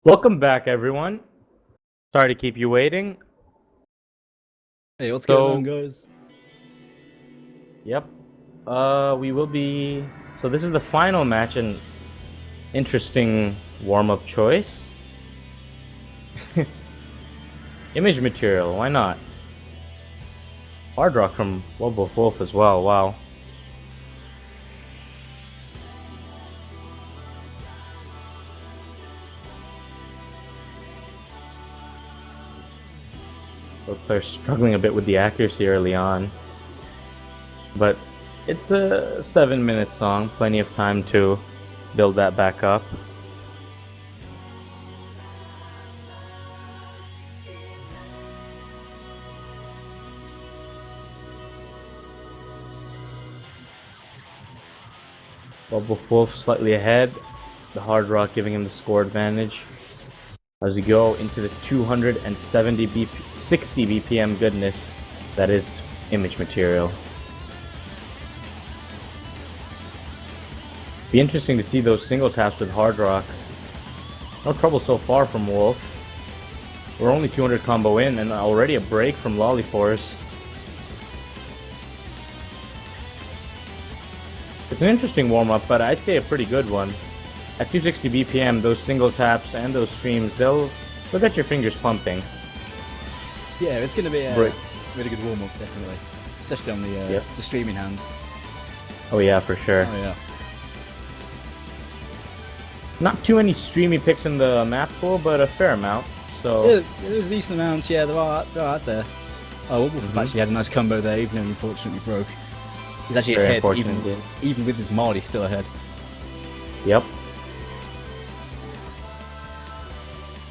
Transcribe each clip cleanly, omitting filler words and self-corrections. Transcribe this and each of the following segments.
Welcome back, everyone. Sorry to keep you waiting. Hey, what's going on, guys? Yep. We will be. So this is the final match, an interesting warm-up choice. Image material, why not? Hard rock from Wolf as well. Wow. Both players struggling a bit with the accuracy early on. But it's a 7-minute song, plenty of time to build that back up. Wolf slightly ahead, the hard rock giving him the score advantage. As we go into the 60 BPM goodness that is image material. Be interesting to see those single taps with hard rock. No trouble so far from Wolf. We're only 200 combo in and already a break from Lollyforce. It's an interesting warm-up, but I'd say a pretty good one. At 260 BPM, those single taps and those streams, they'll get your fingers pumping. Yeah, it's going to be a really good warm-up, definitely. Especially on the streaming hands. Oh yeah, for sure. Oh yeah. Not too many streamy picks in the map pool, but a fair amount. So yeah, there's a decent amount. Yeah, there are out there. Oh, Wolf actually had a nice combo there, even though he unfortunately broke. He's actually ahead, even with his mod, he's still ahead. Yep.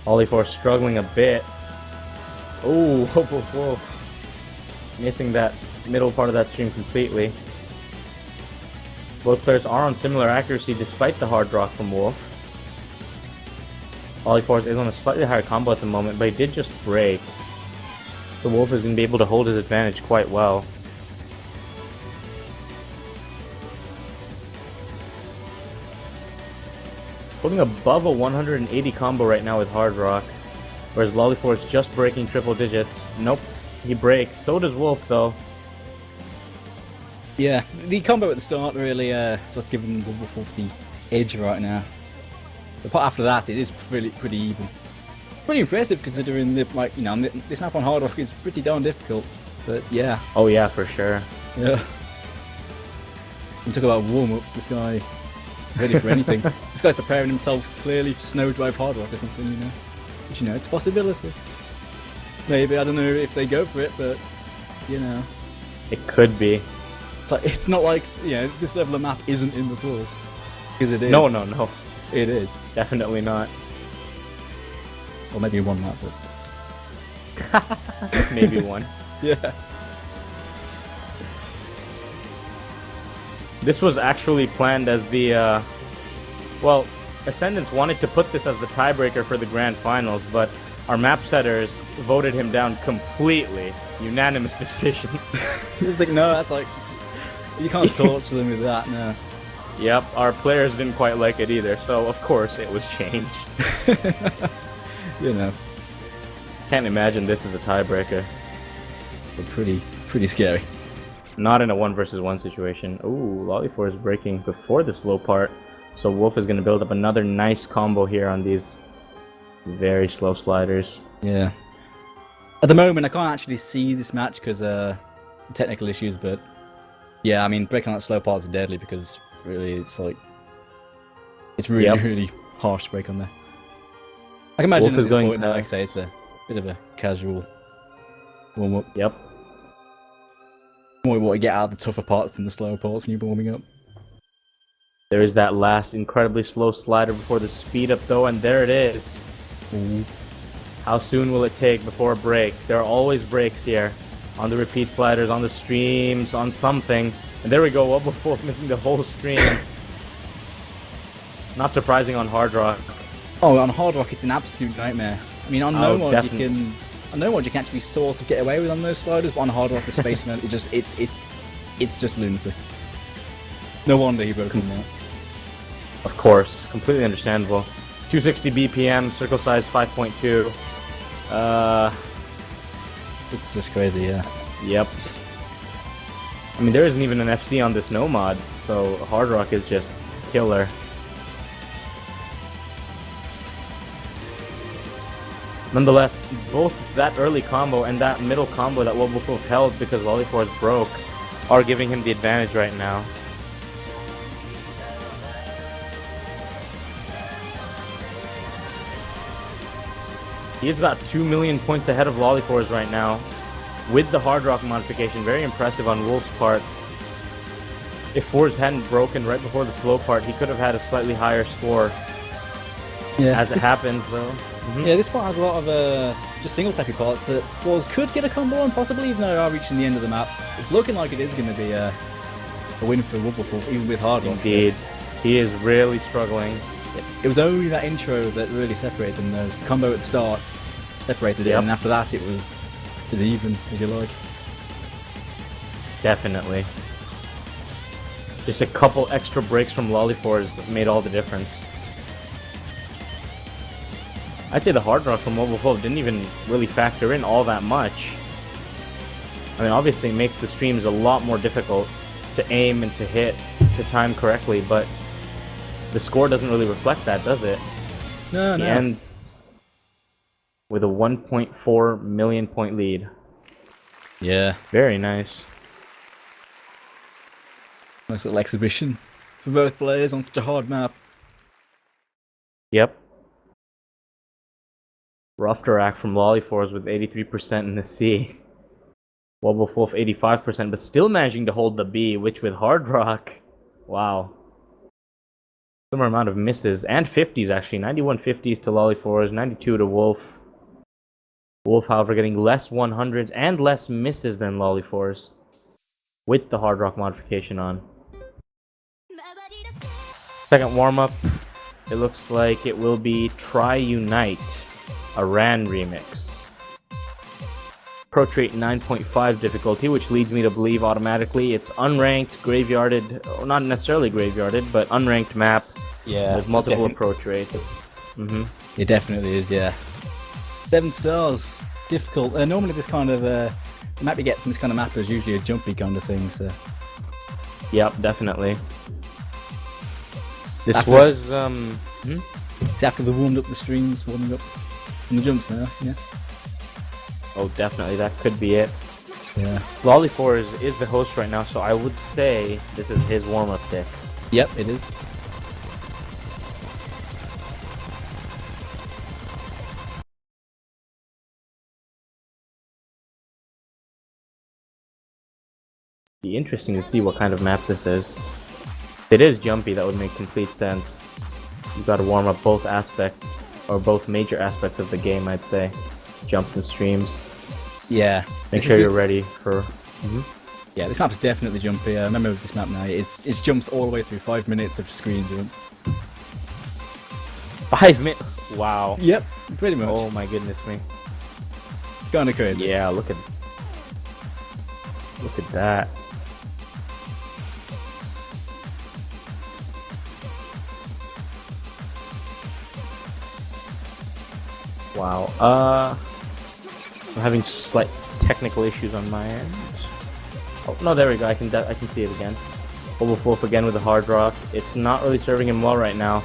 Lollyforce struggling a bit. Oh, Wolf. Missing that middle part of that stream completely. Both players are on similar accuracy despite the hard rock from Wolf. Lollyforce is on a slightly higher combo at the moment, but he did just break. So Wolf is going to be able to hold his advantage quite well. Holding above a 180 combo right now with hard rock, whereas Lollyforce just breaking triple digits. Nope, he breaks. So does Wolf, though. Yeah, the combo at the start really supposed to give him Wolf the edge right now. But after that, it is pretty even. Pretty impressive considering this map on hard rock is pretty darn difficult. But yeah. Oh yeah, for sure. Yeah. And talk about warm-ups, this guy ready for anything. This guy's preparing himself clearly for Snowdrive hard rock or something, you know. But you know, it's a possibility. Maybe, I don't know if they go for it, but you know. It could be. It's not like, you know, this level of map isn't in the pool. Because it is. No. It is. Definitely not. Or maybe one map, but... Maybe one. Yeah. This was actually planned as the, well, Ascendance wanted to put this as the tiebreaker for the Grand Finals, but our map setters voted him down completely. Unanimous decision. It's like, no, that's like... You can't torture them with that, no. Yep, our players didn't quite like it either, so of course it was changed. You know. Can't imagine this is a tiebreaker. But pretty scary. Not in a 1 versus 1 situation. Ooh, Lollyforce is breaking before the slow part, so Wolf is going to build up another nice combo here on these very slow sliders. Yeah. At the moment, I can't actually see this match because technical issues, but yeah, I mean, breaking on that slow part is deadly because really it's like it's really harsh to break on there. I can imagine at this point now, like I say, it's a bit of a casual warm-up. Yep. More what you get out of the tougher parts than the slower parts when you're warming up. There is that last incredibly slow slider before the speed up though, and there it is. Ooh. How soon will it take before a break? There are always breaks here. On the repeat sliders, on the streams, on something. And there we go, Wolf missing the whole stream. Not surprising on hard rock. Oh, on hard rock it's an absolute nightmare. I mean, on no mod you can actually sort of get away with on those sliders, but on hard rock the space amount it's just lunacy. No wonder he broke him out. Of course, completely understandable. 260 BPM, circle size 5.2. It's just crazy, yeah. Yep. I mean, there isn't even an FC on this no mod, so Hard Rock is just killer. Nonetheless, both that early combo and that middle combo that Wobbuffle held because Lollyforce broke are giving him the advantage right now. He's got 2 million points ahead of Lollyforce right now with the Hard Rock modification. Very impressive on Wolf's part. If Force hadn't broken right before the slow part, he could have had a slightly higher score. Yeah. As it happens, though. Yeah, this part has a lot of just single tappy parts that Force could get a combo on, possibly, even though they are reaching the end of the map. It's looking like it is going to be a win for Wobbuffle, even with Hard Rock. Indeed. He is really struggling. It was only that intro that really separated them, though. The combo at the start separated it, and after that it was as even as you like. Definitely. Just a couple extra breaks from Lollyforce made all the difference. I'd say the Hard Rock from Wobbuffle didn't even really factor in all that much. I mean, obviously it makes the streams a lot more difficult to aim and to hit, to time correctly, but the score doesn't really reflect that, does it? No, He ends with a 1.4 million point lead. Yeah. Very nice. Nice little exhibition for both players on such a hard map. Yep. Rough Dirac from Lollyforce with 83% in the C. Wobbuffle 85%, but still managing to hold the B, which with Hard Rock, wow. Similar amount of misses, and 50s actually. 91 50s to Lollyforce, 92 to Wolf. Wolf, however, getting less 100s and less misses than Lollyforce with the Hard Rock modification on. Second warm-up, it looks like it will be Try Unite, a RAN remix. Pro Trait 9.5 difficulty, which leads me to believe automatically it's unranked, graveyarded, or not necessarily graveyarded, but unranked map. Yeah. With multiple approach rates. It definitely is, yeah. 7 stars. Difficult. Normally this kind of the map you get from this kind of map is usually a jumpy kind of thing, so. Yep, definitely. This was, It's after the warmed up the streams, warming up in the jumps now, yeah. Oh, definitely, that could be it. Yeah. Lollyforce is the host right now, so I would say this is his warm-up pick. Yep, it is. Be interesting to see what kind of map this is. If it is jumpy, that would make complete sense. You've got to warm up both aspects, or both major aspects of the game, I'd say. Jumps and streams. Yeah. Make sure you're ready for... Yeah, this map's definitely jumpy. I remember this map now. It's jumps all the way through 5 minutes of screen jumps. 5 minutes? Wow. Yep, pretty much. Oh my goodness me. Kinda crazy. Yeah, look at that. Wow. I'm having slight technical issues on my end. Oh no, there we go. I can see it again. Wobbuffle again with the Hard Rock. It's not really serving him well right now.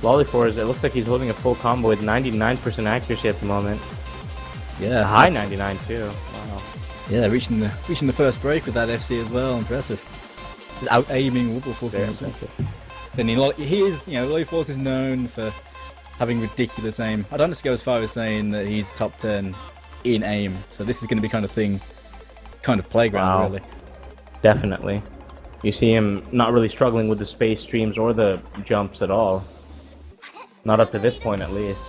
Lollyforce, it looks like he's holding a full combo with 99% accuracy at the moment. Yeah, high 99 too. Wow. Yeah, reaching the first break with that FC as well. Impressive. Just out aiming Wobbuffle from this one. Then he is, Lollyforce is known for having ridiculous aim. I don't just go as far as saying that he's top 10 in aim. So this is going to be kind of playground, really. Definitely. You see him not really struggling with the space streams or the jumps at all. Not up to this point, at least.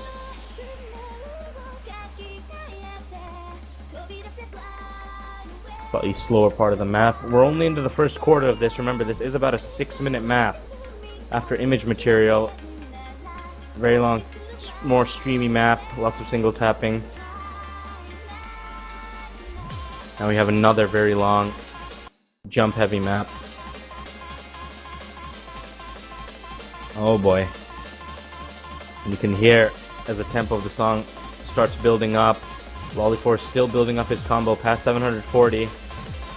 Slightly slower part of the map. We're only into the first quarter of this. Remember, this is about a 6-minute map. After image material, very long, more streamy map, lots of single tapping. Now we have another very long, jump-heavy map. Oh boy. And you can hear as the tempo of the song starts building up. Lollyforce still building up his combo past 740.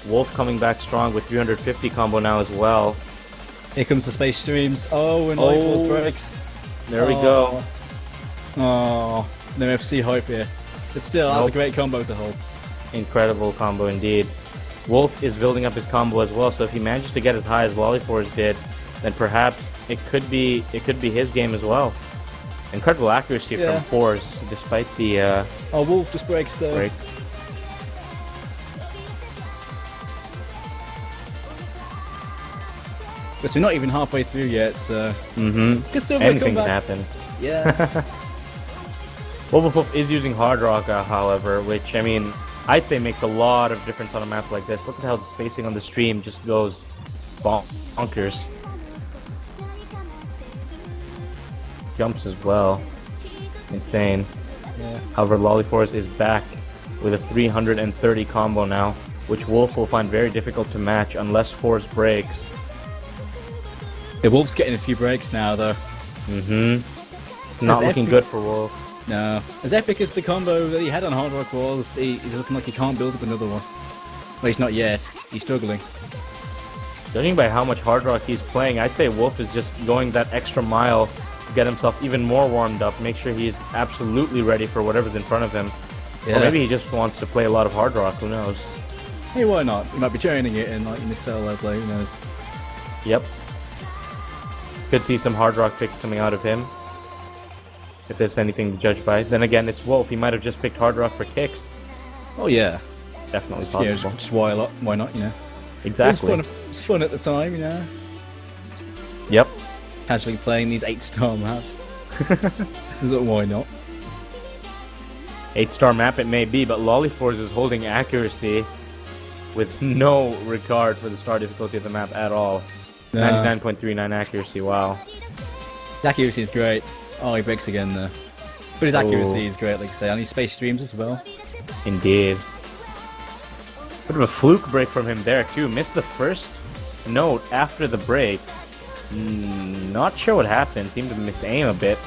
Wolf coming back strong with 350 combo now as well. Here comes the space streams. Oh, and Lollyforce breaks. There we go. Oh, no FC hype here. But still, that's a great combo to hold. Incredible combo indeed. Wolf is building up his combo as well, so if he manages to get as high as Lollyforce did, then perhaps it could be his game as well. Incredible accuracy from Force, despite the oh, Wolf just breaks though. break. But we're not even halfway through yet, so Anything can happen. Yeah. Wolf is using Hard Rock, however, which, I mean, I'd say makes a lot of difference on a map like this. Look at how the spacing on the stream just goes bonkers. Jumps as well. Insane. Yeah. However, Lollyforce is back with a 330 combo now, which Wolf will find very difficult to match unless Force breaks. Yeah, Wolf's getting a few breaks now, though. Not looking good for Wolf. No. As epic as the combo that he had on Hard Rock was, he's looking like he can't build up another one. Well, he's not yet. He's struggling. Judging by how much Hard Rock he's playing, I'd say Wolf is just going that extra mile to get himself even more warmed up, make sure he's absolutely ready for whatever's in front of him. Yeah. Or maybe he just wants to play a lot of Hard Rock, who knows? Hey, why not? He might be training it in his solo play, who knows? Yep. Could see some Hard Rock picks coming out of him, if there's anything to judge by. Then again, it's Wolf. He might have just picked Hard Rock for kicks. Oh yeah, definitely just, possible. Just why not? You know. Exactly. It's fun at the time, you know. Yep. Casually playing these 8-star maps. Why not? 8-star map it may be, but Lollyforce is holding accuracy with no regard for the star difficulty of the map at all. 99.39 accuracy, wow. His accuracy is great. Oh, he breaks again though. But his accuracy is great, like I say, and his space streams as well. Indeed. Bit of a fluke break from him there too. Missed the first note after the break. Not sure what happened. Seemed to miss aim a bit.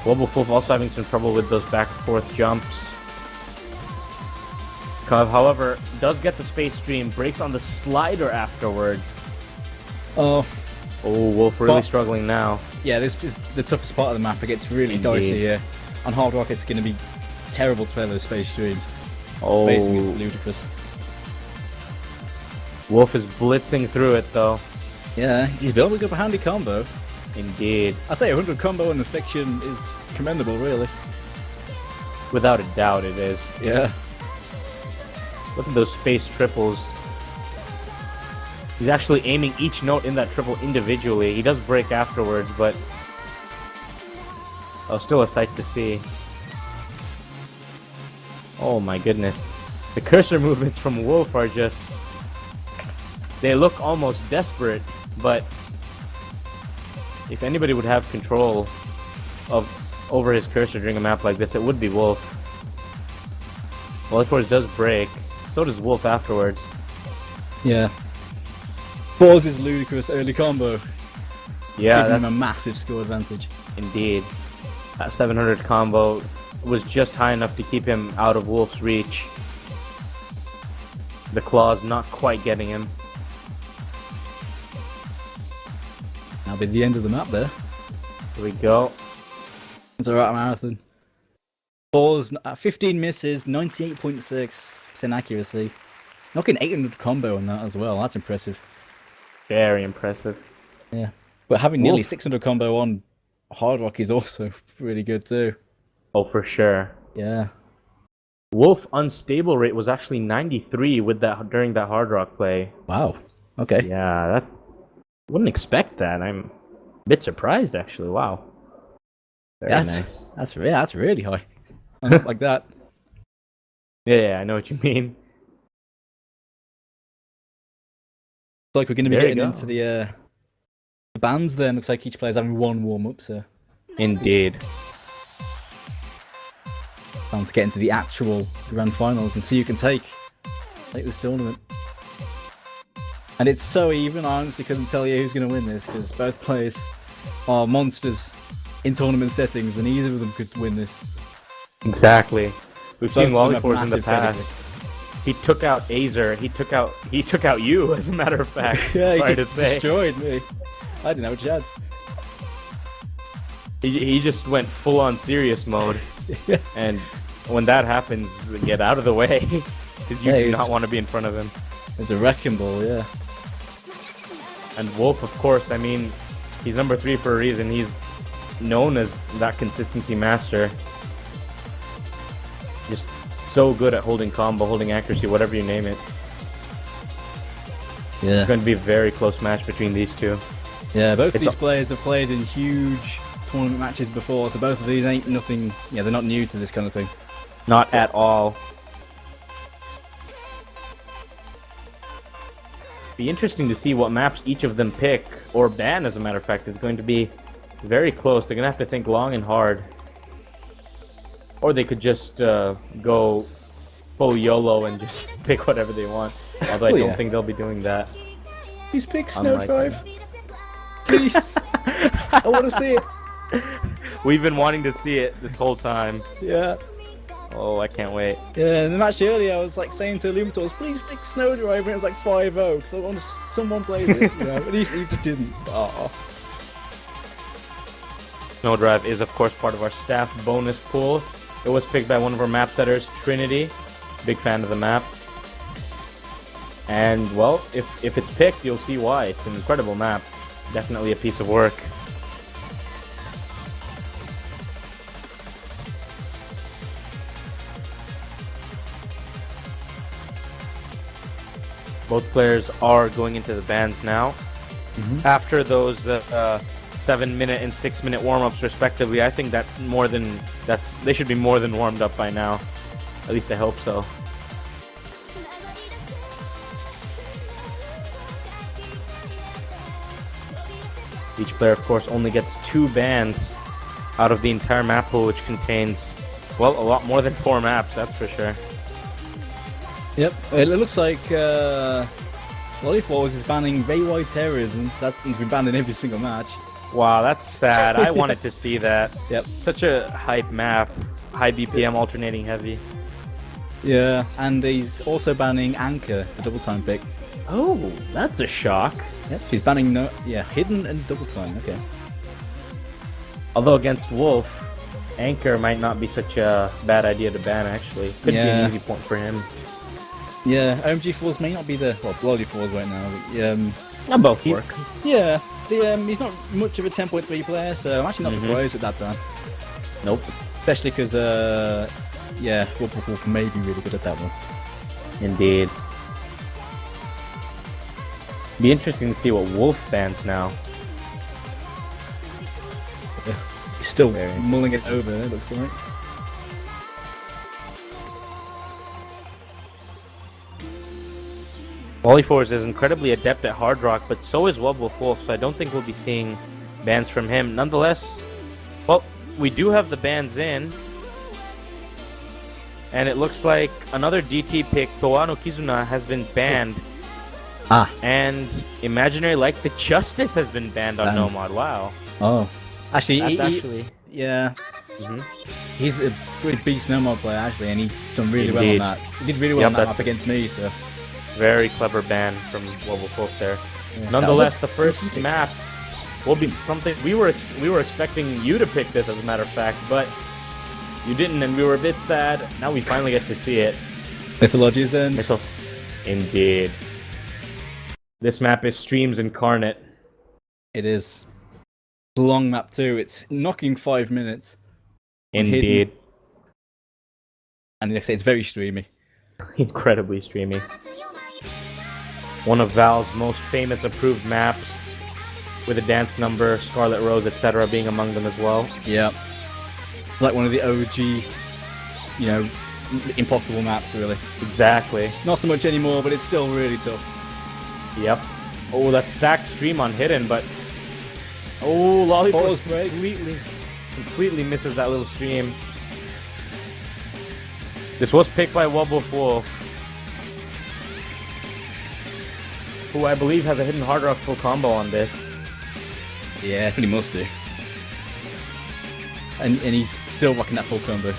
Global Wolf also having some trouble with those back and forth jumps. However, does get the space stream, breaks on the slider afterwards. Oh, Wolf really struggling now. Yeah, this is the toughest part of the map. It gets really dicey here. On Hard Rock, it's going to be terrible to play those space streams. Spacing is ludicrous. Wolf is blitzing through it though. Yeah, he's building up a handy combo. Indeed. I'd say 100 combo in the section is commendable, really. Without a doubt, it is. Yeah. Look at those space triples. He's actually aiming each note in that triple individually. He does break afterwards, but still a sight to see. Oh my goodness. The cursor movements from Wolf are just... they look almost desperate, but if anybody would have control over his cursor during a map like this, it would be Wolf. Lollyforce does break. So does Wolf afterwards. Yeah. Force's ludicrous early combo. Yeah, giving him a massive score advantage. Indeed. That 700 combo was just high enough to keep him out of Wolf's reach. The claws not quite getting him. That'll be the end of the map there. Here we go. It's a right marathon. Force 15 misses, 98.6% accuracy. Knocking 800 combo on that as well. That's impressive. Very impressive. Yeah. But having nearly 600 combo on Hard Rock is also really good too. Oh, for sure. Yeah. Wolf unstable rate was actually 93 with that during that Hard Rock play. Wow. Okay. Yeah, that wouldn't expect that. I'm a bit surprised actually. Wow. Very nice. That's really high. Not like that. Yeah, I know what you mean. It's like we're going to be getting into the bands then. Looks like each player's having one warm-up, so... Indeed. Time to get into the actual grand finals and see who can take this tournament. And it's so even, I honestly couldn't tell you who's going to win this, because both players are monsters in tournament settings, and either of them could win this. Exactly. We've Both seen of them have Lollyforce in the massive past. pedigree. He took out Azer. He took out you, as a matter of fact. Yeah, Sorry he to say. destroyed me. I didn't have a chance. He just went full on serious mode. Yeah. And when that happens, get out of the way. Because you Yeah, do he's- not want to be in front of him. It's a wrecking ball, yeah. And Wolf, of course, I mean, he's number 3 for a reason. He's known as that consistency master. Just so good at holding combo, holding accuracy, whatever you name it. Yeah. It's going to be a very close match between these two. Yeah, both of It's these a- players have played in huge tournament matches before, so both of these ain't nothing. Yeah, they're not new to this kind of thing. Not at all. Be interesting to see what maps each of them pick, or ban as a matter of fact. It's going to be very close. They're going to have to think long and hard. Or they could just go full YOLO and just pick whatever they want. Although I Oh, don't yeah. think they'll be doing that. Please pick Snow Unlikely. Drive. Please. I want to see it. We've been wanting to see it this whole time. Yeah. Oh, I can't wait. Yeah, in the match earlier, I was like saying to Illumitors, please pick Snow Drive, and it was like 5-0, because I wanted someone plays it, you know, and he just didn't. Oh. Snowdrive is, of course, part of our staff bonus pool. It was picked by one of our map setters, Trinity. Big fan of the map. And, well, if it's picked, you'll see why. It's an incredible map. Definitely a piece of work. Both players are going into the bans now. After those 7-minute and 6-minute warm-ups respectively, I think they should be more than warmed up by now. At least I hope so. Each player, of course, only gets 2 bans out of the entire map pool, which contains, well, a lot more than 4 maps, that's for sure. Yep, it looks like Lollyforce is banning Ray Terrorism, so he's been banned in every single match. Wow, that's sad. I wanted to see that. Yep. Such a hype map. High BPM alternating heavy. Yeah, and he's also banning Anchor, the double time pick. Oh, that's a shock. Yep, he's banning Hidden and double time, okay. Although against Wolf, Anchor might not be such a bad idea to ban, actually. Could be Yeah. an easy point for him. Yeah, OMG4s may not be the, well, Lollyforce right now, but Now both work. yeah, he's not much of a 10.3 player, so I'm actually not surprised at that time. Nope. Especially because, yeah, Wolf may be really good at that one. Indeed. Be interesting to see what Wolf bans now. He's still mulling it over, it looks like. Lollyforce is incredibly adept at hard rock, but so is Wolf, so I don't think we'll be seeing bans from him. Nonetheless, well, we do have the bans in. And it looks like another DT pick, Toano Kizuna, has been banned. Ah. And Imaginary Like the Justice has been banned on Banned. Nomad. Wow. Oh. Actually, That's he, actually... yeah, Mhm. he's a pretty beast Nomad player, actually, and he's done really well on Indeed. that. He did really well Yep, on that that's map against me, so... Very clever ban from Wolf there. Yeah. Nonetheless, That the first map will be something we were expecting you to pick this, as a matter of fact, but you didn't, and we were a bit sad. Now we finally get to see it. Mythologies and... Indeed. This map is Streams Incarnate. It is. It's a long map too, it's knocking 5 minutes. Indeed. And like I say, it's very streamy. Incredibly streamy. One of Valve's most famous approved maps, with a dance number, Scarlet Rose, etc. being among them as well. Yeah. It's like one of the OG, you know, impossible maps, really. Exactly. Not so much anymore, but it's still really tough. Yep. Oh, that stacked stream on Hidden, but... Oh, Lollipop breaks. completely misses that little stream. This was picked by Wolf, who I believe has a Hidden Hard Rock full combo on this. Yeah, pretty must do. and he's still rocking that full combo.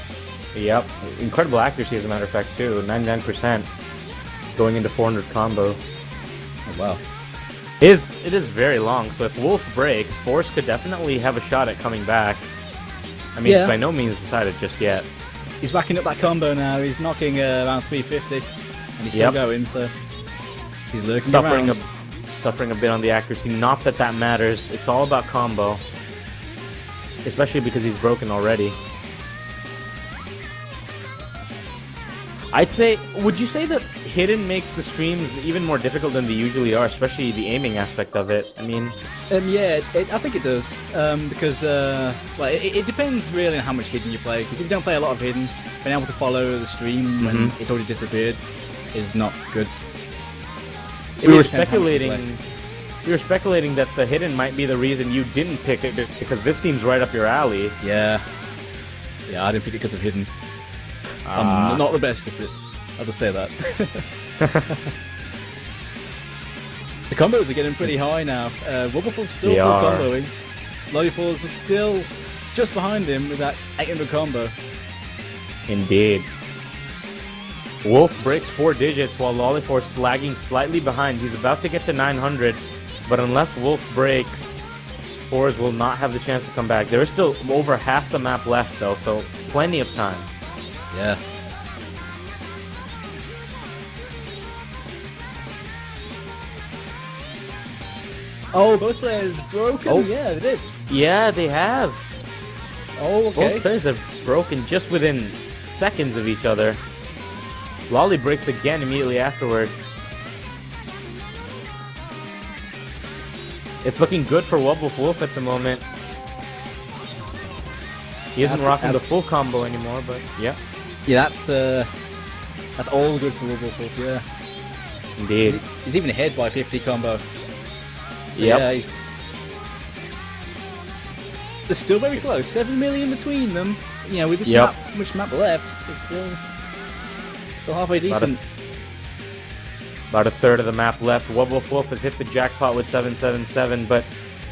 Yep, incredible accuracy as a matter of fact too. 99% going into 400 combo. Oh, wow. It is very long, so if Wolf breaks, Force could definitely have a shot at coming back. I mean, it's by no means decided just yet. He's racking up that combo now. He's knocking around 350, and he's still going. So he's lurking around. Suffering a bit on the accuracy. Not that that matters. It's all about combo, especially because he's broken already. I'd say, would you say that Hidden makes the streams even more difficult than they usually are, especially the aiming aspect of it? I mean... yeah, I think it does, because, well, it depends really on how much Hidden you play, because if you don't play a lot of Hidden, being able to follow the stream when it's already disappeared is not good. We were speculating that the Hidden might be the reason you didn't pick it, because this seems right up your alley. Yeah, I didn't pick it because of Hidden. I'm not the best at it. I'll just say that. The combos are getting pretty high now. Wobbleful's still full comboing. Lollyfalls is still just behind him with that 800 combo. Indeed. Wolf breaks 4 digits while Lollyfall's lagging slightly behind. He's about to get to 900, but unless Wolf breaks, Fours will not have the chance to come back. There is still over half the map left though, so plenty of time. Yeah. Oh, both players broken? Oh. Yeah, they did. Yeah, they have. Oh, okay. Both players have broken just within seconds of each other. Lolly breaks again immediately afterwards. It's looking good for Wobblefwolf at the moment. He isn't rocking the full combo anymore, but yeah. Yeah, that's all good for Wobblefwolf, yeah. Indeed. He's even ahead by 50 combo. Yep. Yeah, they're still very close. 7 million between them. You know, with this map, much map left, it's still halfway decent. About a third of the map left. Wobblefwolf has hit the jackpot with 777, but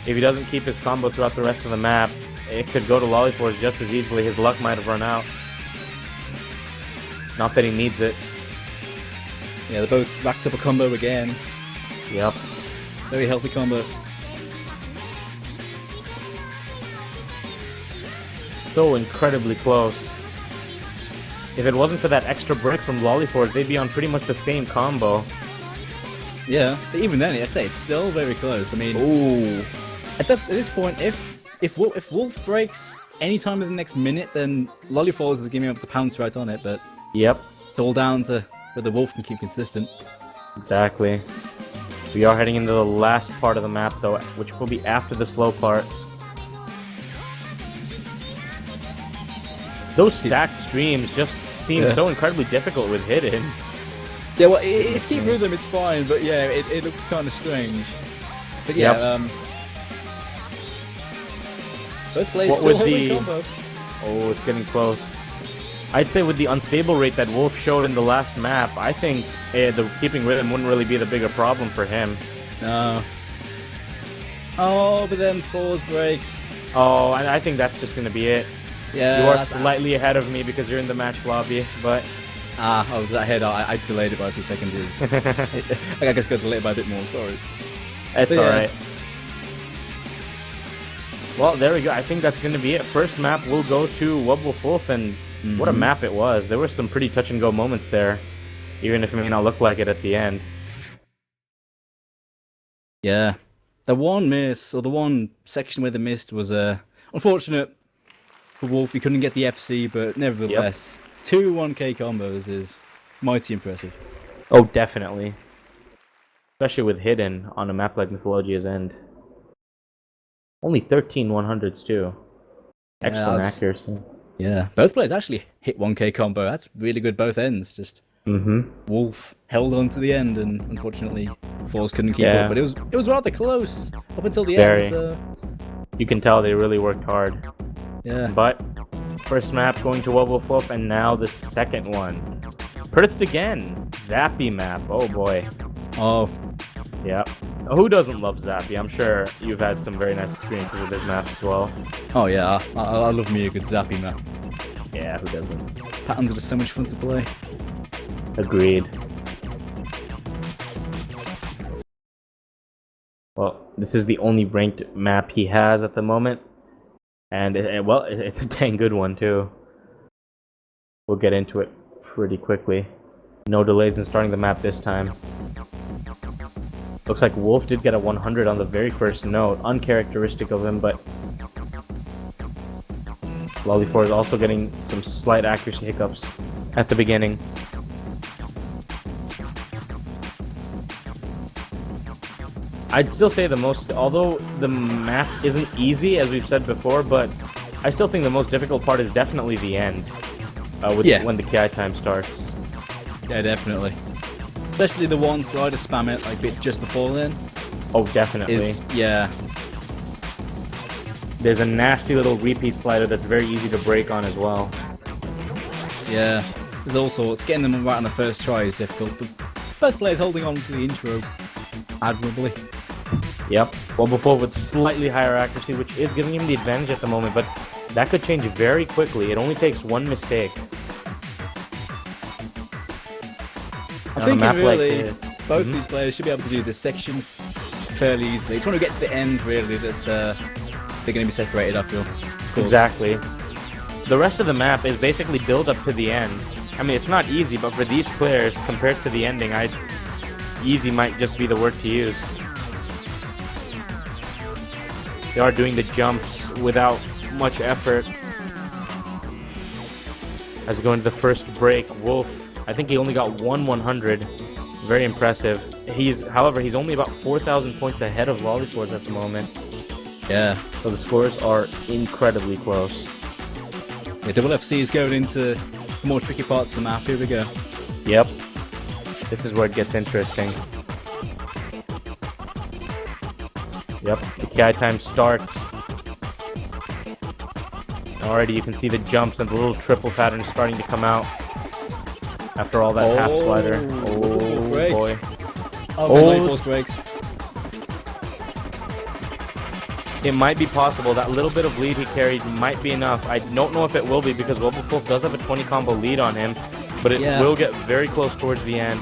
if he doesn't keep his combo throughout the rest of the map, it could go to Lollyforce just as easily. His luck might have run out. Not that he needs it. Yeah, they both racked up a combo again. Yep. Very healthy combo. So incredibly close. If it wasn't for that extra break from Lollyforce, they'd be on pretty much the same combo. Yeah, but even then, I'd say it's still very close. I mean, at this point, if Wolf breaks any time in the next minute, then Lollyfalls is giving up to pounce right on it. But yep, it's all down to whether Wolf can keep consistent. Exactly. We are heading into the last part of the map, though, which will be after the slow part. Those stacked streams just seem so incredibly difficult with Hidden. Yeah, well, if you keep rhythm, it's fine, but yeah, it looks kind of strange. But yeah, both players still holding combo. Oh, it's getting close. I'd say with the unstable rate that Wolf showed in the last map, I think the keeping rhythm wouldn't really be the bigger problem for him. No. Oh, but then Fours breaks. Oh, and I think that's just going to be it. Yeah, you are slightly ahead of me because you're in the match lobby, but... I was ahead. I delayed it by a few seconds. I just got delayed by a bit more, sorry. That's alright. Well, there we go. I think that's going to be it. First map will go to Wobblefwolf, and what a map it was. There were some pretty touch-and-go moments there, even if it may not look like it at the end. Yeah. The one miss, or the one section where they missed was unfortunate for Wolf. He couldn't get the FC, but nevertheless, 2 1K combos is mighty impressive. Oh, definitely. Especially with Hidden on a map like Mythologia's End. Only 13 100s too. Excellent accuracy. Yeah, both players actually hit 1K combo. That's really good both ends. Just Wolf held on to the end, and unfortunately, Falls couldn't keep up. But it was rather close up until the end. So... You can tell they really worked hard. Yeah. But first map going to Wobblefwolf, and now the second one. Perthed again. Zappy map. Oh boy. Oh. Yep. Who doesn't love Zappy? I'm sure you've had some very nice experiences with this map as well. Oh yeah, I love me a good Zappy map. Yeah, who doesn't? Patterns are just so much fun to play. Agreed. Well, this is the only ranked map he has at the moment. And, it's a dang good one, too. We'll get into it pretty quickly. No delays in starting the map this time. Looks like Wolf did get a 100 on the very first note. Uncharacteristic of him, but Lolly4 is also getting some slight accuracy hiccups at the beginning. I'd still say although the map isn't easy, as we've said before, but I still think the most difficult part is definitely the end, when the KI time starts. Yeah, definitely. Especially the one slider spam it, like bit just before then. Oh, definitely. Yeah. There's a nasty little repeat slider that's very easy to break on as well. Yeah. There's all sorts. Getting them right on the first try is difficult, but both players holding on to the intro admirably. Yep. Wobbuffwolf with slightly higher accuracy, which is giving him the advantage at the moment, but that could change very quickly. It only takes one mistake. I think really both these players should be able to do this section fairly easily. It's when we get to the end, really, that they're going to be separated, I feel. Exactly. The rest of the map is basically build up to the end. I mean, it's not easy, but for these players, compared to the ending, easy might just be the word to use. They are doing the jumps without much effort. As going to the first break, Wolf, I think he only got 100. Very impressive. However, he's only about 4,000 points ahead of Lolly4 at the moment. Yeah. So the scores are incredibly close. Yeah, Double FC is going into the more tricky parts of the map. Here we go. Yep. This is where it gets interesting. Yep, the KI time starts. Already you can see the jumps and the little triple pattern starting to come out. After all that half slider. Oh boy. Oh, breaks. It might be possible. That little bit of lead he carried might be enough. I don't know if it will be because Wobbuffwolf does have a 20 combo lead on him. But it will get very close towards the end.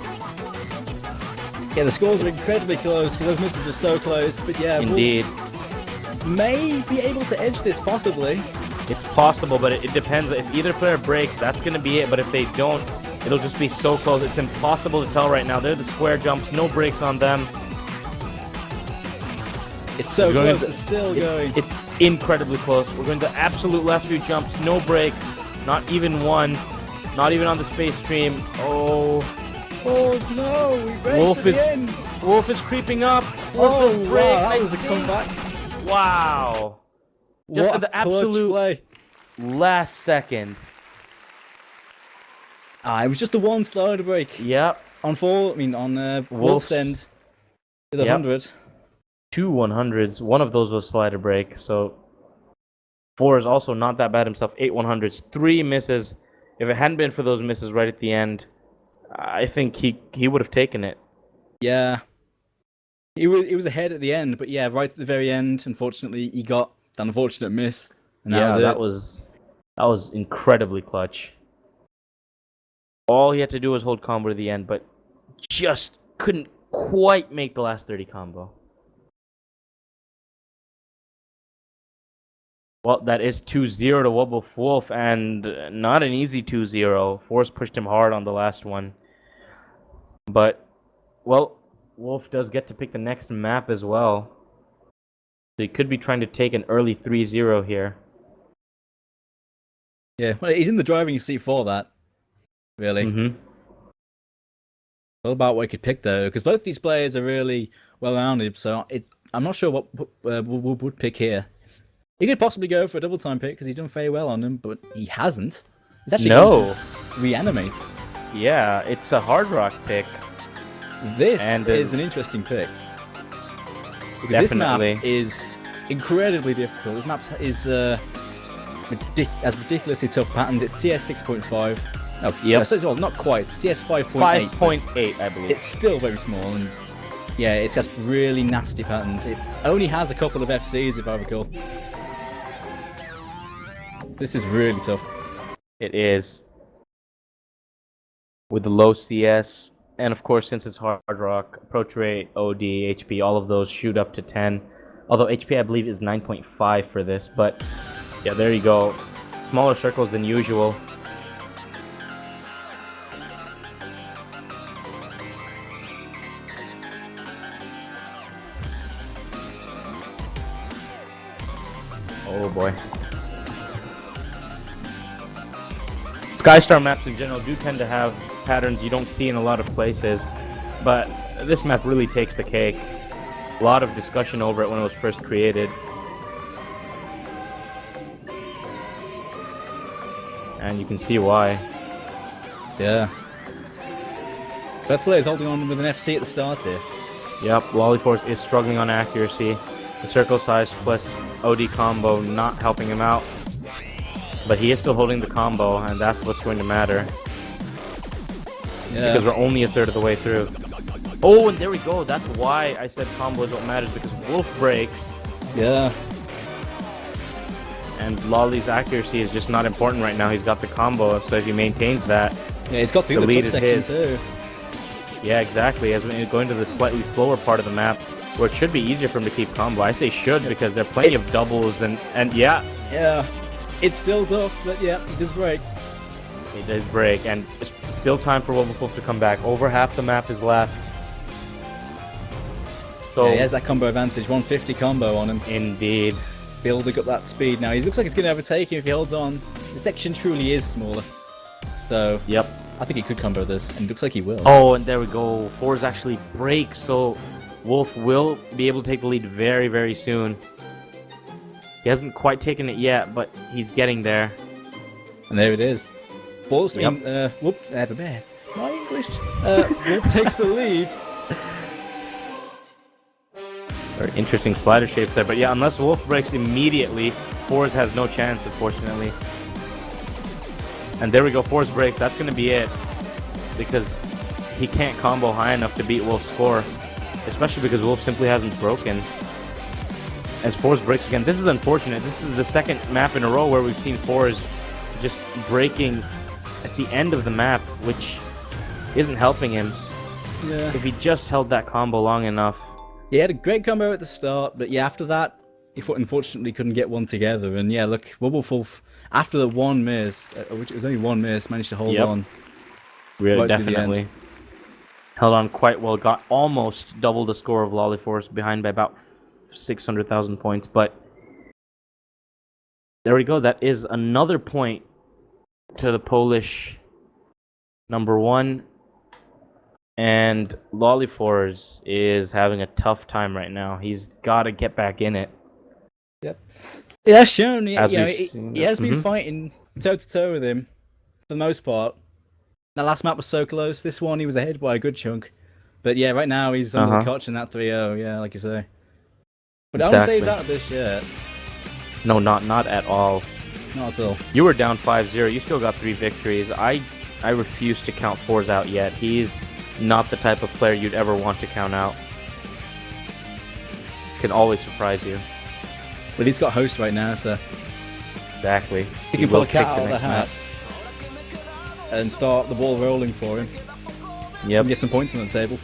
Yeah, the scores are incredibly close because those misses are so close. But yeah, indeed, Wolf may be able to edge this possibly. It's possible, but it depends. If either player breaks, that's going to be it. But if they don't, it'll just be so close. It's impossible to tell right now. They're the square jumps, no breaks on them. It's so close. It's still going. It's incredibly close. We're going to the absolute last few jumps, no breaks, not even one, not even on the space stream. Oh. No, we race at the end. Wolf is creeping up. Wow, that was a comeback. Wow. Just what at the absolute play. Last second. It was just the one slider break. Yep. On Wolf's end. With 100. 2 100s. One of those was slider break. So 4 is also not that bad himself. 8 100s. 3 misses. If it hadn't been for those misses right at the end, I think he would have taken it. Yeah. He was ahead at the end, but yeah, right at the very end, unfortunately, he got an unfortunate miss. And that was incredibly clutch. All he had to do was hold combo to the end, but just couldn't quite make the last 30 combo. Well, that is 2-0 to Wobbuffwolf, and not an easy 2-0. Force pushed him hard on the last one. But, well, Wolf does get to pick the next map as well. So he could be trying to take an early 3-0 here. Yeah, well, he's in the driving seat for that, really. Mm-hmm. All about what he could pick, though, because both these players are really well-rounded, so I'm not sure what Wolf would pick here. He could possibly go for a double time pick because he's done very well on him, but he hasn't. He's actually reanimate. Yeah, it's a hard rock pick. This is an interesting pick. Because this map is incredibly difficult. This map is has ridiculously tough patterns. It's CS 6.5. Oh, well, not quite. CS 5.8. 5.8, I believe. It's still very small, and Yeah, it's just really nasty patterns. It only has a couple of FCs, if I recall. This is really tough. It is. With the low CS, and of course, since it's hard rock, approach rate, OD, HP, all of those shoot up to 10. Although HP, I believe, is 9.5 for this, but yeah, there you go. Smaller circles than usual. Oh boy. Skystar maps in general do tend to have patterns you don't see in a lot of places, but this map really takes the cake. A lot of discussion over it when it was first created. And you can see why. Yeah. Both players holding on with an FC at the start here. Yep, Lollyforce is struggling on accuracy. The circle size plus OD combo not helping him out. But he is still holding the combo, and that's what's going to matter. Yeah. Because we're only a third of the way through. Oh, and there we go. That's why I said combo is what matters, because Wolf breaks. Yeah. And Lolly's accuracy is just not important right now. He's got the combo, so if he maintains that, Yeah, he's got through the lead top is section his. too. Yeah, exactly. As we go into the slightly slower part of the map, where it should be easier for him to keep combo. I say should because there are plenty of doubles and yeah. Yeah. It's still tough, but yeah, he does break. He does break, and it's still time for Wolf to come back. Over half the map is left. So Yeah, he has that combo advantage, 150 combo on him. Indeed. Building up that speed now. He looks like he's going to overtake him if he holds on. The section truly is smaller. So, Yep. I think he could combo this, and it looks like he will. Oh, and there we go. Fours actually break, so Wolf will be able to take the lead very, very soon. He hasn't quite taken it yet, but he's getting there. And there it is. Force, Yep. my English. Wolf takes the lead. Very interesting slider shapes there, but yeah, unless Wolf breaks immediately, Fours has no chance, unfortunately. And there we go, Fours breaks. That's going to be it, because he can't combo high enough to beat Wolf's score, especially because Wolf simply hasn't broken. As Fours breaks again, this is unfortunate. This is the second map in a row where we've seen Fours just breaking at the end of the map, which isn't helping him. Yeah. If he just held that combo long enough. He had a great combo at the start, but yeah, after that, he unfortunately couldn't get one together. And yeah, look, Wobblefulf, after the one miss, which it was only one miss, managed to hold on. Really, right to the definitely. end. Held on quite well, got almost double the score of Lollyforce, behind by about 600,000 points, but there we go. That is another point to the Polish number one, and Lollyforce is having a tough time right now. He's got to get back in it. Yep. It has shown, As you know, we've seen. he has been fighting toe-to-toe with him, for the most part. That last map was so close. This one, he was ahead by a good chunk. But yeah, right now, he's under the cotch in that 3-0, yeah, like you say. But I wouldn't say he's out of this yet. No, not at all. Not at all. You were down 5-0. You still got 3 victories. I refuse to count Fours out yet. He's not the type of player you'd ever want to count out. Can always surprise you. But he's got host right now, so Exactly. he can pull a cat out of the hat and start the ball rolling for him. Yep. And get some points on the table.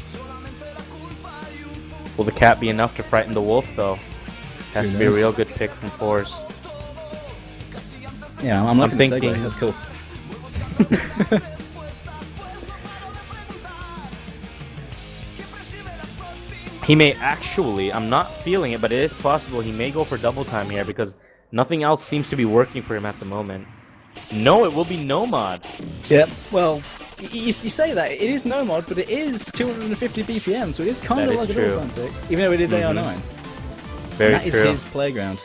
Will the cat be enough to frighten the wolf, though? Has Who to be a knows? real good pick from Fours. Yeah, I'm liking the thinking- segue. That's cool. He may actually, I'm not feeling it, but it is possible he may go for double time here because nothing else seems to be working for him at the moment. No, it will be no mod. Yep. Well, you say that. It is no mod, but it is 250 BPM, so it is kind That of is like true. a dual pick, even though it is AR9. Very That is true. his playground.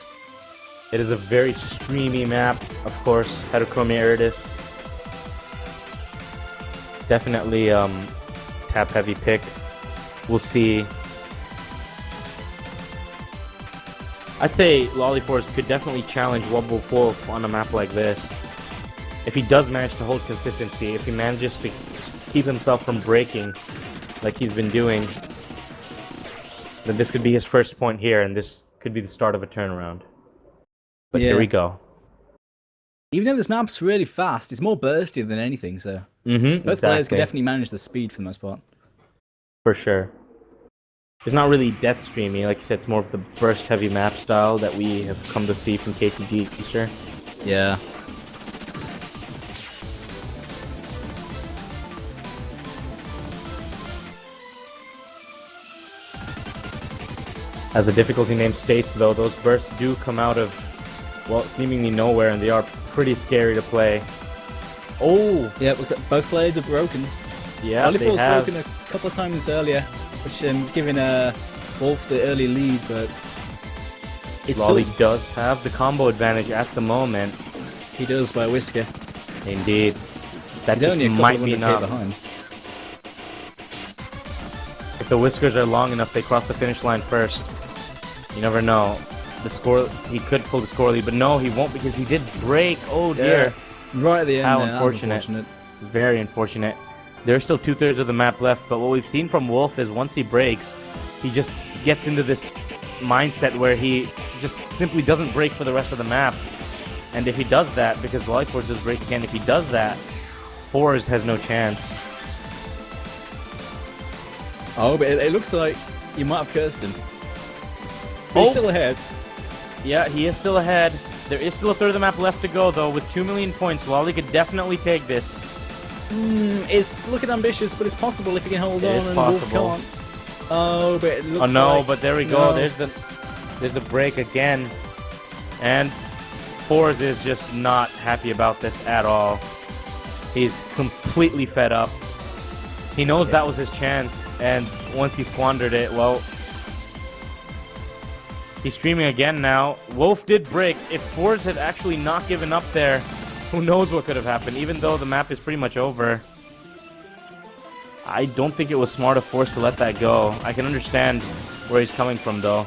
It is a very streamy map, of course. Heterochromia Iridis. Definitely tap heavy pick. We'll see. I'd say Lollyforce could definitely challenge Wobblefulf on a map like this. If he does manage to hold consistency, if he manages to keep himself from breaking like he's been doing. then this could be his first point here, and this could be the start of a turnaround. But here we go. Even though this map's really fast, it's more bursty than anything, so both players can definitely manage the speed for the most part. For sure. It's not really death streamy, like you said, it's more of the burst heavy map style that we have come to see from KTG Easter. Yeah. As the difficulty name states, though, those bursts do come out of, well, seemingly nowhere, and they are pretty scary to play. Oh! Yeah, it was that both players are broken. Yeah, they have. Broken a couple of times earlier, which is giving Wolf the early lead, but it's Lolly does have the combo advantage at the moment. He does by a whisker. Indeed. That just only might be enough. Behind. If the whiskers are long enough, they cross the finish line first. You never know. The score, he could pull the score lead, but no, he won't because he did break. Oh dear. Yeah. Right at the end. How unfortunate. Very unfortunate. There's still 2/3 of the map left, but what we've seen from Wolf is once he breaks, he just gets into this mindset where he just simply doesn't break for the rest of the map. And if he does that, because Lollyforce does break again, if he does that, Fours has no chance. Oh, but it looks like you might have cursed him. But he's still ahead. Yeah, he is still ahead. There is still 1/3 of the map left to go, though. With 2 million points, Lolly could definitely take this. It's looking ambitious, but it's possible if he can hold on. It is possible. Wolf can't. Oh, but it looks Oh no, like... but there we go. There's the break again. And Fours is just not happy about this at all. He's completely fed up. He knows that was his chance, and once he squandered it, well, he's streaming again now. Wolf did break. If Fours had actually not given up there, who knows what could have happened, even though the map is pretty much over. I don't think it was smart of Force to let that go. I can understand where he's coming from, though.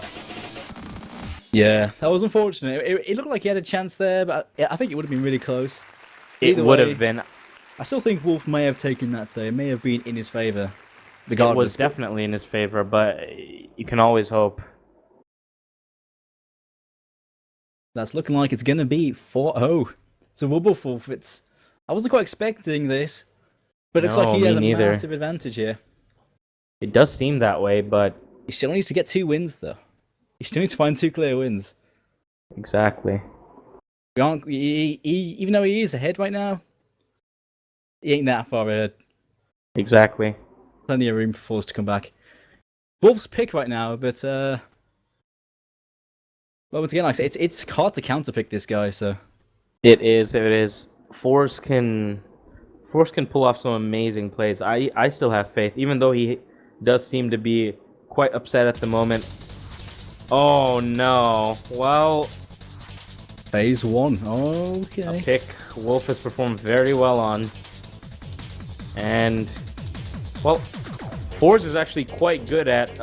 Yeah, that was unfortunate. It looked like he had a chance there, but I think it would have been really close. It would have been. I still think Wolf may have taken that though. It may have been in his favor. It was definitely in his favor, but you can always hope. That's looking like it's going to be 4-0. So Wolf, I wasn't quite expecting this, but it looks like he has a massive advantage here. It does seem that way, but he still needs to get 2 wins though. He still needs to find 2 clear wins. Exactly. Even though he is ahead right now, he ain't that far ahead. Exactly. Plenty of room for Force to come back. Wolf's pick right now, but well, once again, like I say, it's hard to counterpick this guy. So it is. Force can pull off some amazing plays. I still have faith, even though he does seem to be quite upset at the moment. Oh no. Well, phase 1. Okay. A pick Wolf has performed very well on. And, well, Fours is actually quite good at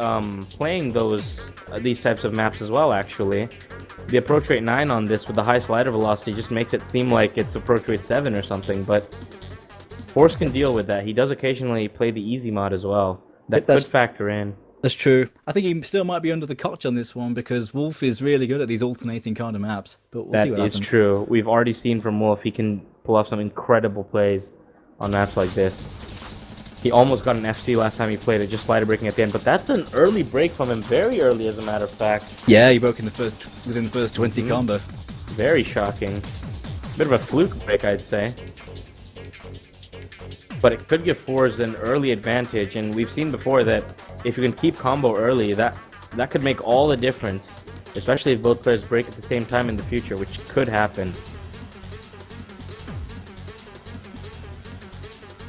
playing these types of maps as well, actually. The approach rate 9 on this with the high slider velocity just makes it seem like it's approach rate 7 or something, but Force can deal with that. He does occasionally play the easy mod as well. That could factor in. That's true. I think he still might be under the coach on this one because Wolf is really good at these alternating kind of maps. But we'll see what happens. That is true. We've already seen from Wolf he can pull off some incredible plays on maps like this. He almost got an FC last time he played it, just slider breaking at the end. But that's an early break from him, very early as a matter of fact. Yeah, he broke in within the first 20 combo. Very shocking. Bit of a fluke break, I'd say. But it could give Fours an early advantage, and we've seen before that if you can keep combo early, that could make all the difference. Especially if both players break at the same time in the future, which could happen.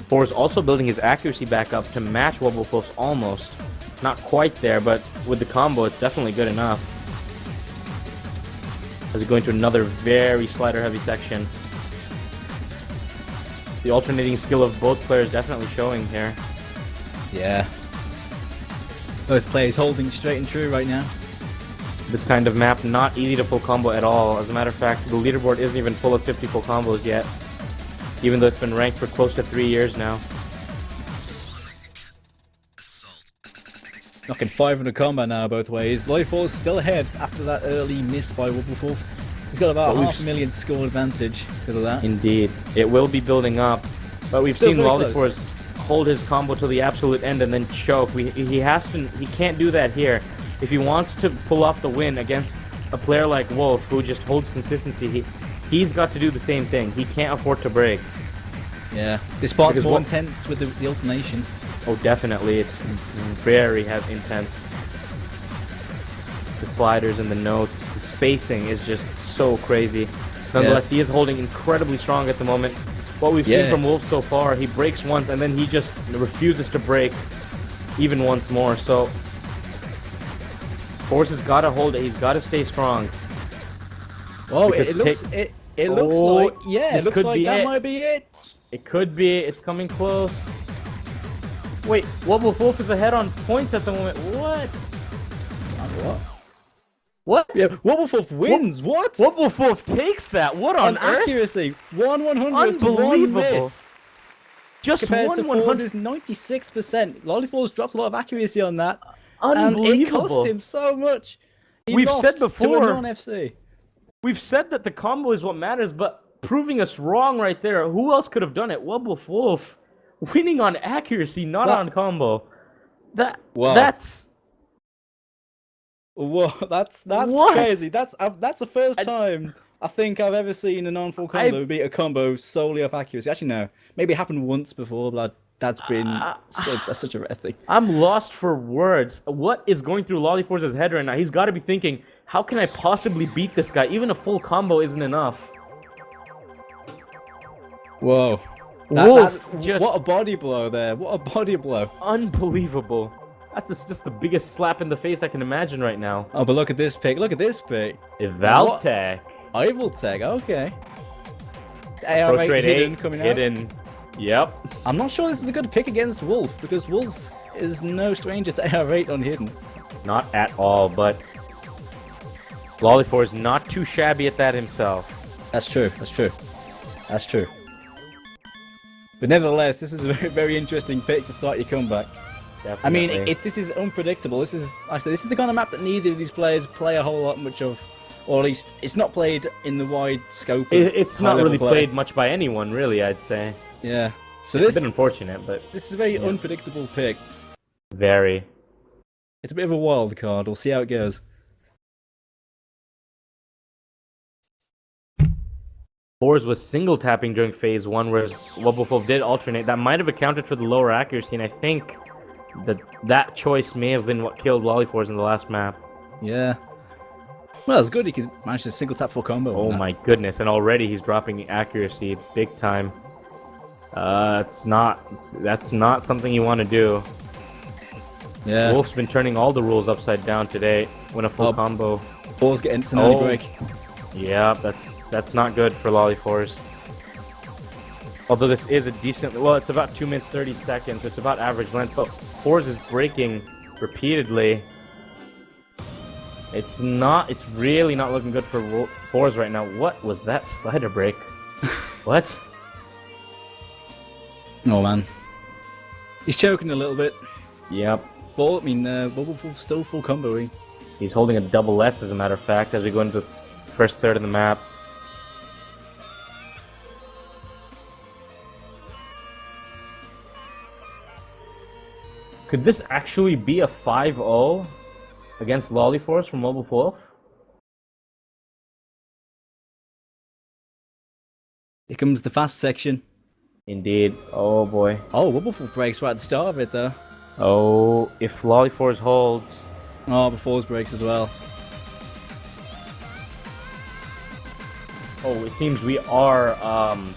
Fours also building his accuracy back up to match Wolf's almost. Not quite there, but with the combo, it's definitely good enough. As we go into another very slider-heavy section. The alternating skill of both players definitely showing here. Yeah. Both players holding straight and true right now. This kind of map, not easy to full combo at all. As a matter of fact, the leaderboard isn't even full of 50 full combos yet. Even though it's been ranked for close to 3 years now. Knocking 500 combat now both ways. Lollipop still ahead after that early miss by Wubblefoof. He's got about 500,000 score advantage because of that. Indeed. It will be building up. But we've Still seen very Lollipop close. hold his combo to the absolute end and then choke. He can't do that here. If he wants to pull off the win against a player like Wolf, who just holds consistency, he's got to do the same thing. He can't afford to break. Yeah, this part's Because more intense with the alternation. Oh, definitely. It's very intense. The sliders and the notes, the spacing is just so crazy. Nonetheless, he is holding incredibly strong at the moment. What we've seen from Wolf so far, he breaks once and then he just refuses to break even once more. So, Force has got to hold it. He's got to stay strong. Oh, it looks like it looks like that might be it. It could be. It's coming close. Wait, Wolf is ahead on points at the moment. What? What? What? Yeah, Wubblefoof wins. What? Wolf takes that. What on earth? Accuracy? 1/100 to 1 Unbelievable. miss. Just Compared to 1/100. Fours is 96%. Lollipop's dropped a lot of accuracy on that. Unbelievable. And it cost him so much. We've said before to a non-FC. We've said that the combo is what matters, but proving us wrong right there. Who else could have done it? Wolf winning on accuracy, not on combo. That's Whoa, that's What? crazy. That's the first time I think I've ever seen a non-full combo beat a combo solely off accuracy. Actually, no, maybe it happened once before, but that's such a rare thing. I'm lost for words. What is going through Lolliforce's head right now? He's got to be thinking, how can I possibly beat this guy? Even a full combo isn't enough. Whoa. What a body blow there. What a body blow. Unbelievable. That's just the biggest slap in the face I can imagine right now. Oh, but look at this pick. Look at this pick. Valtech. Ivaltech, okay. Approach rate hidden 8, coming out. hidden. Yep. I'm not sure this is a good pick against Wolf, because Wolf is no stranger to AR8 on hidden. Not at all, but Lollifor is not too shabby at that himself. That's true, that's true. That's true. But nevertheless, this is a very, very interesting pick to start your comeback. Definitely. I mean, this is unpredictable. This is, like I said, this is the kind of map that neither of these players play a whole lot much of, or at least it's not played in the wide scope. It's not really played much by anyone, really. I'd say. Yeah. So it's been unfortunate, but this is a very unpredictable pick. Very. It's a bit of a wild card. We'll see how it goes. Fours was single tapping during phase 1, whereas Wubblefoof did alternate. That might have accounted for the lower accuracy, and I think that choice may have been what killed Lollifor's in the last map. Yeah. Well, it's good he could manage to single tap full combo. Oh my goodness, and already he's dropping accuracy big time. That's not something you want to do. Yeah. Wolf's been turning all the rules upside down today when a full combo. Balls get instant early break. Yeah, that's not good for Lollifor's. Although this is a decent, well, it's about 2 minutes 30 seconds. So it's about average length, but Fours is breaking repeatedly. It's really not looking good for Fours right now. What was that slider break? What? Oh man, he's choking a little bit. Yep. Wubblefoof still full comboing. He's holding a double S, as a matter of fact, as we go into the first third of the map. Could this actually be a 5-0 against Lolliforce from Wubblefoof? Here comes the fast section. Indeed. Oh boy. Oh, Wubblefoof breaks right at the start of it though. Oh, if Lolliforce holds. Oh, before his breaks as well. Oh, it seems we are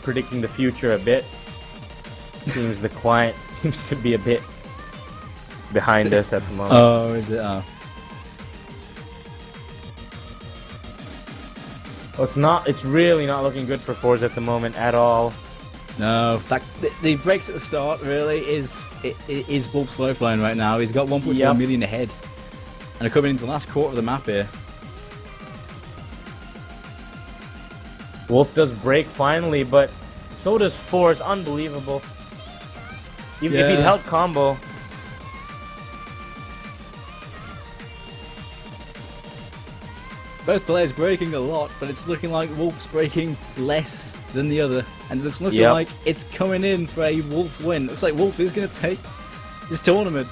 predicting the future a bit. Seems the client seems to be a bit behind us at the moment. Oh, is it? Oh. Well, it's really not looking good for Fours at the moment at all. No, the breaks at the start really is Wolf's lifeline right now. He's got 1.1 million ahead, and are coming into the last quarter of the map here. Wolf does break finally, but so does Fours. Unbelievable. Even if he'd held combo. both players breaking a lot, but it's looking like Wolf's breaking less than the other, and it's looking like it's coming in for a Wolf win. Looks like Wolf is going to take this tournament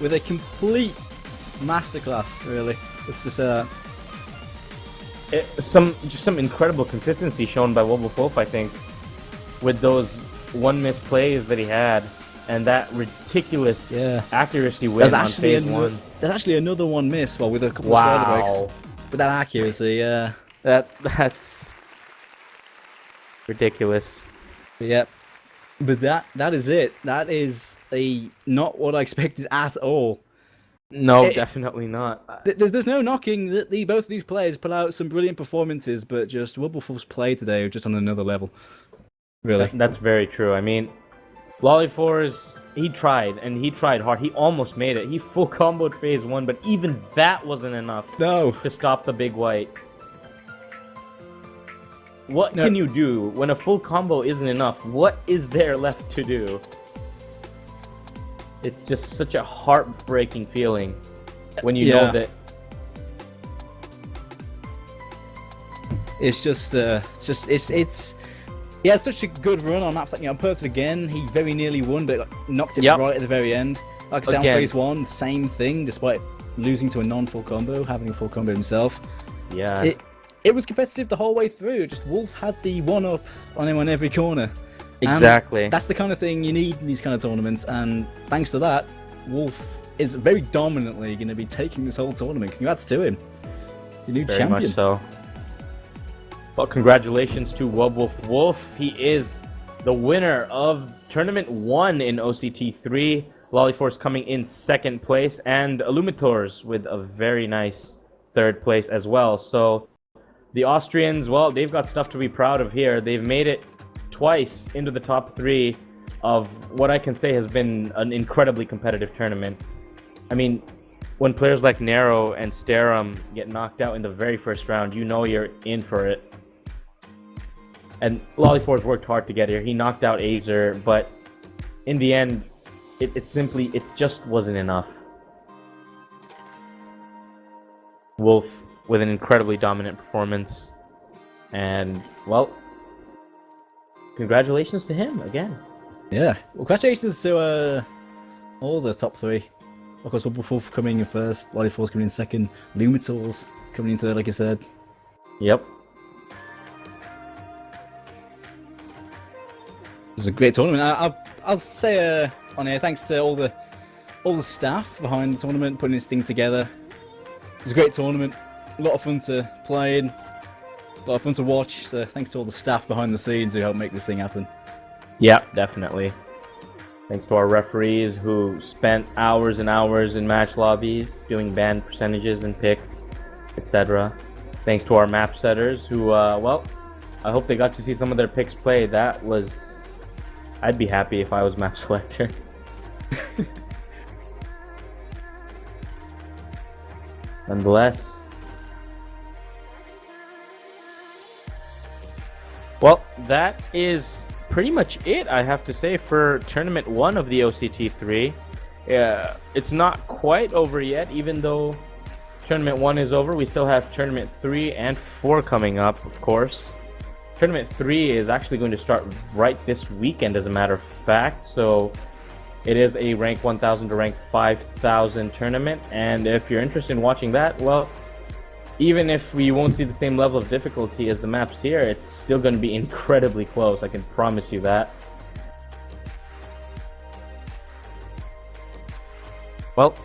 with a complete masterclass. Really, it's just some incredible consistency shown by Wolf, I think, with those one missed plays that he had. And that ridiculous accuracy win on phase one. There's actually another one miss, well, with a couple of shoulder breaks. With that accuracy, That's ridiculous. Yep. But that is it. That is not what I expected at all. No, definitely not. There's no knocking that both of these players put out some brilliant performances, but just Wubbleful's play today was just on another level. Really. That's very true. I mean, Lollyforce, he tried, and he tried hard. He almost made it. He full comboed phase one, but even that wasn't enough to stop the big white. What can you do when a full combo isn't enough? What is there left to do? It's just such a heartbreaking feeling when you know that. It's he had such a good run on maps like Perth again. He very nearly won, but knocked it right at the very end. Like I said, on phase one, same thing, despite losing to a non-full combo, having a full combo himself. Yeah. It was competitive the whole way through. Just Wolf had the one-up on him on every corner. Exactly. And that's the kind of thing you need in these kind of tournaments, and thanks to that, Wolf is very dominantly going to be taking this whole tournament. Congrats to him. The new champion. Very much so. Well, congratulations to Wolf. He is the winner of Tournament 1 in OCT 3. Lollyforce coming in second place, and Illumitors with a very nice third place as well. So the Austrians, well, they've got stuff to be proud of here. They've made it twice into the top 3 of what I can say has been an incredibly competitive tournament. I mean, when players like Nero and Sterum get knocked out in the very first round, you know you're in for it. And Lollyforce worked hard to get here. He knocked out Azer, but in the end, it just wasn't enough. Wolf with an incredibly dominant performance, and well, congratulations to him again. Yeah, well, congratulations to all the top 3. Of course, Wolf coming in first, Lollyforce coming in second, Lumitors coming in third, like I said. Yep. It was a great tournament. I'll say on here, thanks to all the staff behind the tournament putting this thing together. It was a great tournament, a lot of fun to play in, a lot of fun to watch. So thanks to all the staff behind the scenes who helped make this thing happen. Yeah, definitely. Thanks to our referees who spent hours and hours in match lobbies doing ban percentages and picks, etc. Thanks to our map setters who, well, I hope they got to see some of their picks play. That was... I'd be happy if I was map selector. Nonetheless. Well, that is pretty much it, I have to say, for Tournament 1 of the OCT 3. It's not quite over yet, even though Tournament 1 is over. We still have Tournament 3 and 4 coming up, of course. Tournament 3 is actually going to start right this weekend, as a matter of fact, so it is a rank 1000 to rank 5000 tournament, and if you're interested in watching that, well, even if we won't see the same level of difficulty as the maps here, it's still going to be incredibly close, I can promise you that. Well,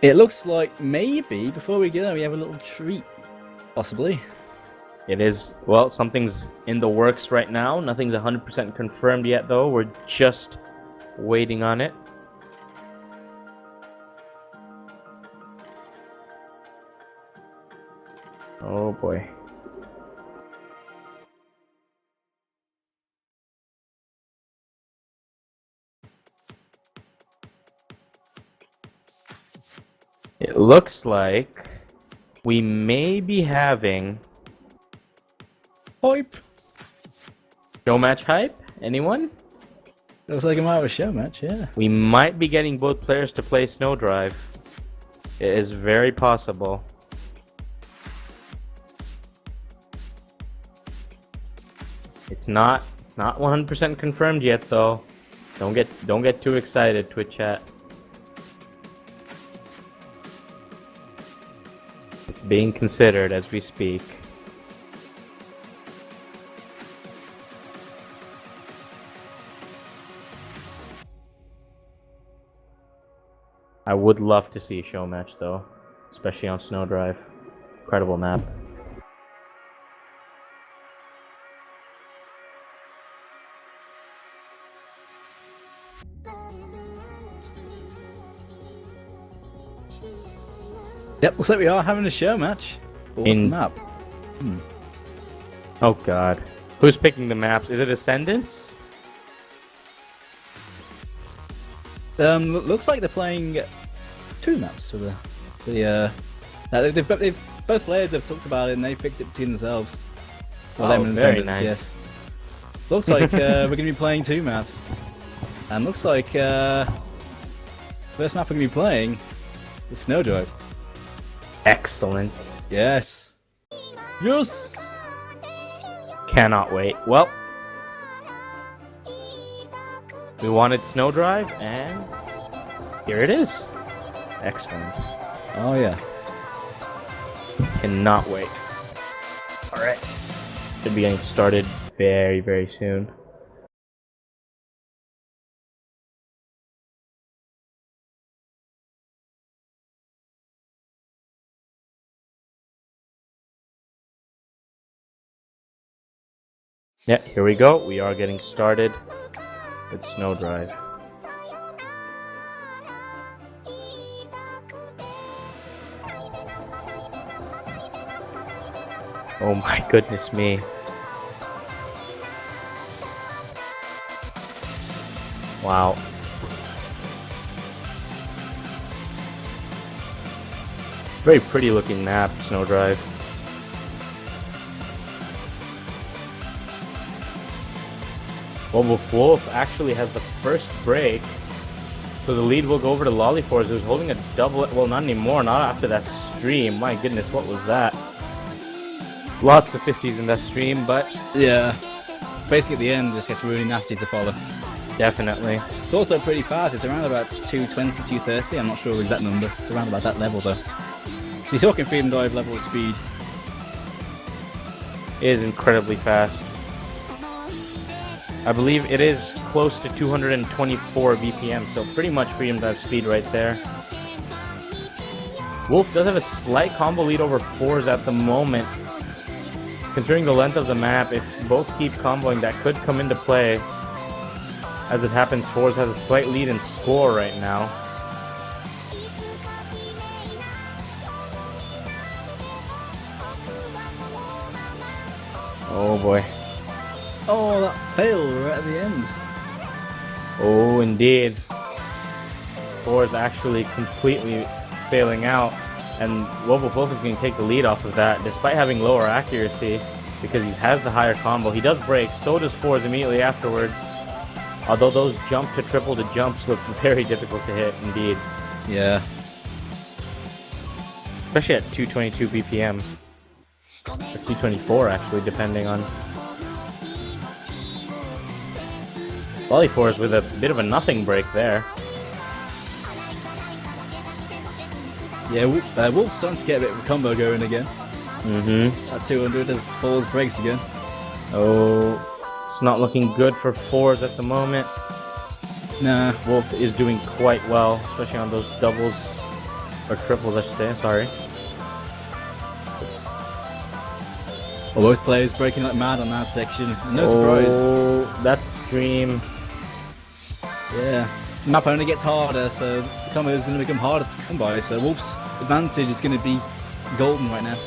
it looks like maybe, before we go, we have a little treat, possibly. it is, well, something's in the works right now. Nothing's 100% confirmed yet, though. We're just waiting on it. Oh boy. It looks like we may be having Hype! show match hype. Anyone? Looks like a might have a show match, yeah. We might be getting both players to play Snowdrive. It is very possible. It's not 100% confirmed yet though. Don't get too excited, Twitch chat. It's being considered as we speak. I would love to see a show match though, especially on Snowdrive. Incredible map. Yep, looks like we are having a show match. But what's the map? Oh god. Who's picking the maps? Is it Ascendants? Looks like they're playing 2 maps for they've both players have talked about it and they picked it between themselves. Well, them and very Ascendants, nice. yes. Looks like we're going to be playing 2 maps. And looks like first map we're going to be playing is Snowdrive. Excellent. Yes. Yes! Cannot wait. Well, we wanted Snowdrive, and here it is. Excellent. Oh yeah. Cannot wait. Alright. Should be getting started very, very soon. Yeah, here we go. We are getting started with Snowdrive. Oh my goodness me. Wow. Very pretty looking map, Snowdrive. Wolf actually has the first break, so the lead will go over to Lollyforce, who's holding a double. Well, not anymore, not after that stream. My goodness, what was that? Lots of 50s in that stream, but Yeah. Basically at the end, it just gets really nasty to follow. definitely. It's also pretty fast. It's around about 220, 230. I'm not sure the exact number. It's around about that level though. You're talking Freedom Dive level of speed. It is incredibly fast. I believe it is close to 224 BPM, so pretty much Freedom Dive speed right there. Wolf does have a slight combo lead over fours at the moment. Considering the length of the map, if both keep comboing, that could come into play. As it happens, fours has a slight lead in score right now. Oh boy. Oh, that failed right at the end. Oh, indeed. Fours actually completely failing out. And Wolf is going to take the lead off of that, despite having lower accuracy, because he has the higher combo. He does break, so does Fours immediately afterwards. Although those jump to triple to jumps look very difficult to hit, indeed. Yeah. Especially at 222 BPM. Or 224, actually, depending on... Lollyforce with a bit of a nothing break there. Yeah, Wolf's starting to get a bit of a combo going again. Mm-hmm. At 200 as Falls breaks again. Oh, it's not looking good for fours at the moment. Nah. Wolf is doing quite well, especially on those doubles, or triples I should say, sorry. Well, both players breaking like mad on that section. No surprise. Oh, that stream. Yeah. The map only gets harder, so the combo is going to become harder to come by, so Wolf's advantage is going to be golden right now.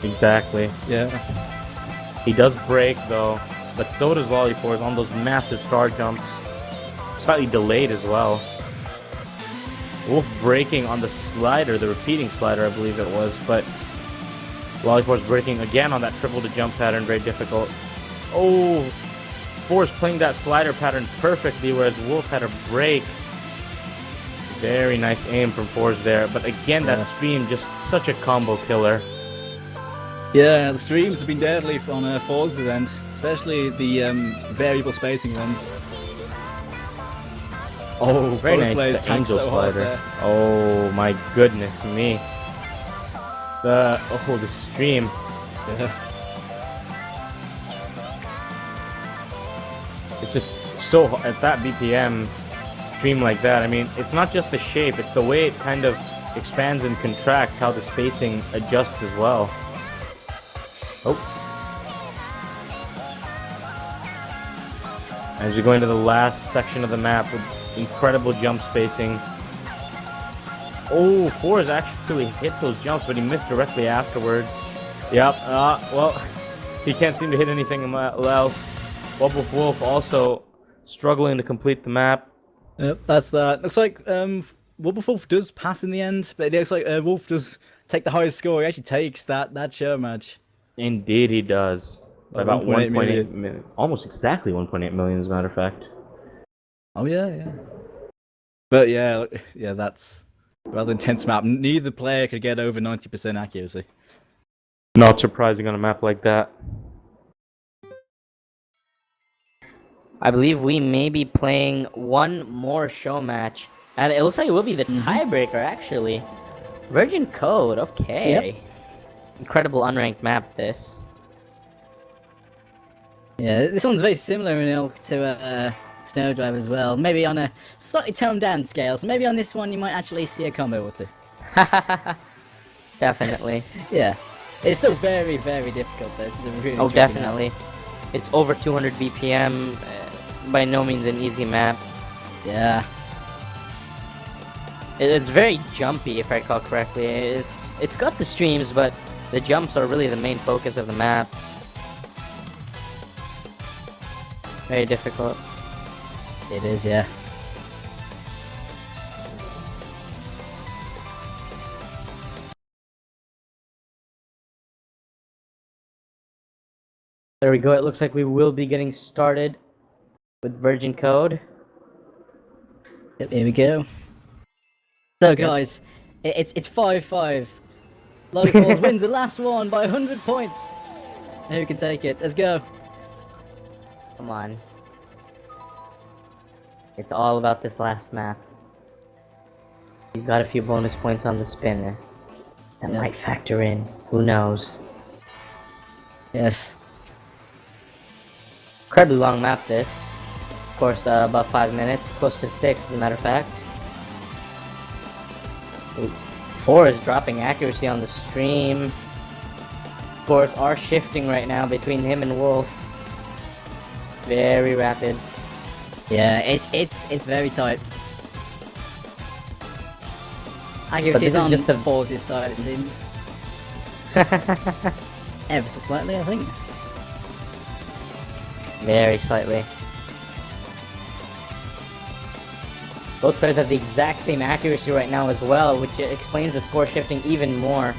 Exactly. Yeah. He does break though, but so does Lollyforce on those massive star jumps. Slightly delayed as well. Wolf breaking on the slider, the repeating slider I believe it was, but Lollyforce breaking again on that triple to jump pattern, very difficult. Oh, Force playing that slider pattern perfectly, whereas Wolf had a break. Very nice aim from Force there, but again, that stream just such a combo killer. Yeah, the streams have been deadly on Force's event, especially the variable spacing ones. Oh, Very both nice players tanked angel so hard slider. there. Oh my goodness me. The stream. Yeah. It's just so at that BPM stream like that. I mean, it's not just the shape; it's the way it kind of expands and contracts, how the spacing adjusts as well. Oh. As we go into the last section of the map with incredible jump spacing. Oh, Force actually hit those jumps, but he missed directly afterwards. Yep, well, he can't seem to hit anything else. Wolf also struggling to complete the map. Yep, that's that. Looks like Wolf does pass in the end, but it looks like Wolf does take the highest score. He actually takes that show match. Indeed he does. By about 1.8 1.8 million. Almost exactly 1.8 million as a matter of fact. Oh yeah. But yeah, that's a rather intense map. Neither player could get over 90% accuracy. Not surprising on a map like that. I believe we may be playing one more show match, and it looks like it will be the tiebreaker, actually. Virgin Code, okay. Yep. Incredible unranked map, this. Yeah, this one's very similar in ilk to Snowdrive as well. Maybe on a slightly toned down scale, so maybe on this one you might actually see a combo or two. Definitely. Yeah. It's still very, very difficult, this is a really Oh, tricky definitely. It's over 200 BPM, by no means an easy map. map. Yeah. It's very jumpy, if I recall correctly. It's got the streams, but the jumps are really the main focus of the map. Very difficult. It is, yeah. There we go, it looks like we will be getting started with Virgin Code. Yep, here we go. So guys, it's 5-5. Low Falls wins the last one by 100 points. Who can take it? Let's go. Come on. It's all about this last map. He's got a few bonus points on the spinner. That Yeah. might factor in. Who knows? Yes. Incredibly long map, this. Of course, about 5 minutes. Close to 6, as a matter of fact. Ooh. 4 is dropping accuracy on the stream. Scores are shifting right now between him and Wolf. Very rapid. Yeah, it's very tight. Accuracy this is is on just the a- Falls' side, it seems. Ever so slightly, I think. Very slightly. Both players have the exact same accuracy right now as well, which explains the score shifting even more.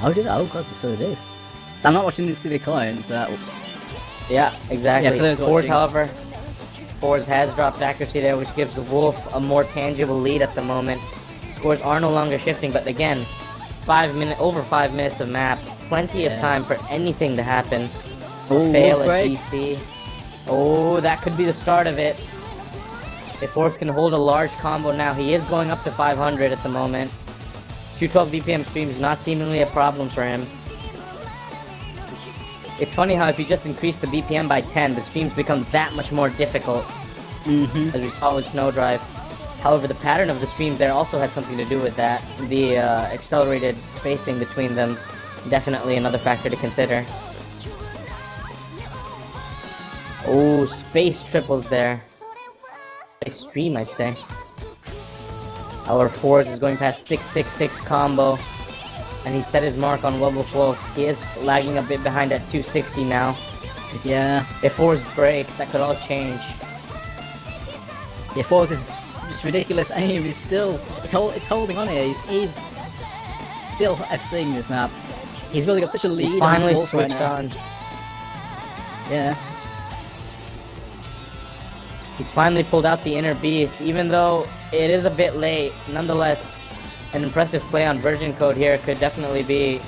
Oh, did I? Oh god, so they do. I'm not watching this to the client, so... Yeah, exactly. Yeah, for those Fords, watching. however, Fords has dropped accuracy there, which gives the Wolf a more tangible lead at the moment. Scores are no longer shifting, but again, over 5 minutes of map, plenty of time for anything to happen. Oh, Fail Wolf at breaks. DC. Oh, that could be the start of it. If Force can hold a large combo now, he is going up to 500 at the moment. 212 BPM streams not seemingly a problem for him. It's funny how if you just increase the BPM by 10, the streams become that much more difficult, as we saw with Snowdrive. However, the pattern of the streams there also had something to do with that. The accelerated spacing between them, definitely another factor to consider. Oh, space triples there. Space stream, I'd say. Our Force is going past 666 combo. And he set his mark on level 12. He is lagging a bit behind at 260 now. Yeah. If Force breaks, that could all change. Yeah, Falls is just ridiculous aim. He's still... It's holding on here. He's still FCing this map. He's building up such a lead He finally on Falls right switched now. on. Yeah. He's finally pulled out the inner beast, even though it is a bit late. Nonetheless, an impressive play on Virgin Code here could definitely be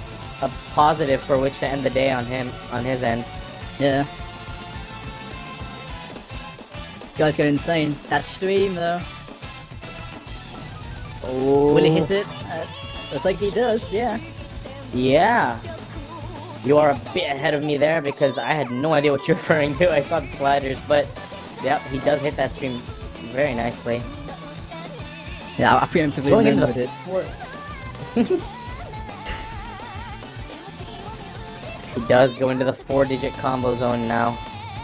a positive for which to end the day on his end. Yeah. Guy's going insane. That stream though. Oh. Will he hit it? Looks like he does, yeah. Yeah. You are a bit ahead of me there because I had no idea what you're referring to. I saw the sliders, but yep, he does hit that stream very nicely. Yeah, I preemptively Going into remembered the it. He does go into the 4-digit combo zone now.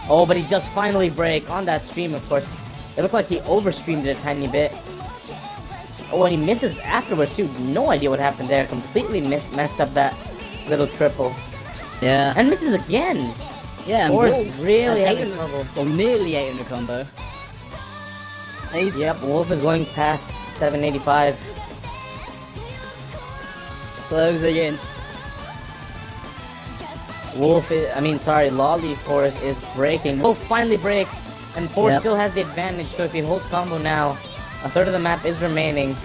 Oh, but he does finally break on that stream, of course. It looked like he overstreamed it a tiny bit. Oh, and he misses afterwards, too. No idea what happened there. Completely messed up that little triple. Yeah. And misses again. Yeah, and Wolf Wolf really has having trouble. Well, nearly 800 combo. And he's Yep, Wolf is going past 785. closing in. Lolly Force is breaking. Wolf finally breaks, and Force Yep. still has the advantage, so if he holds combo now, a third of the map is remaining.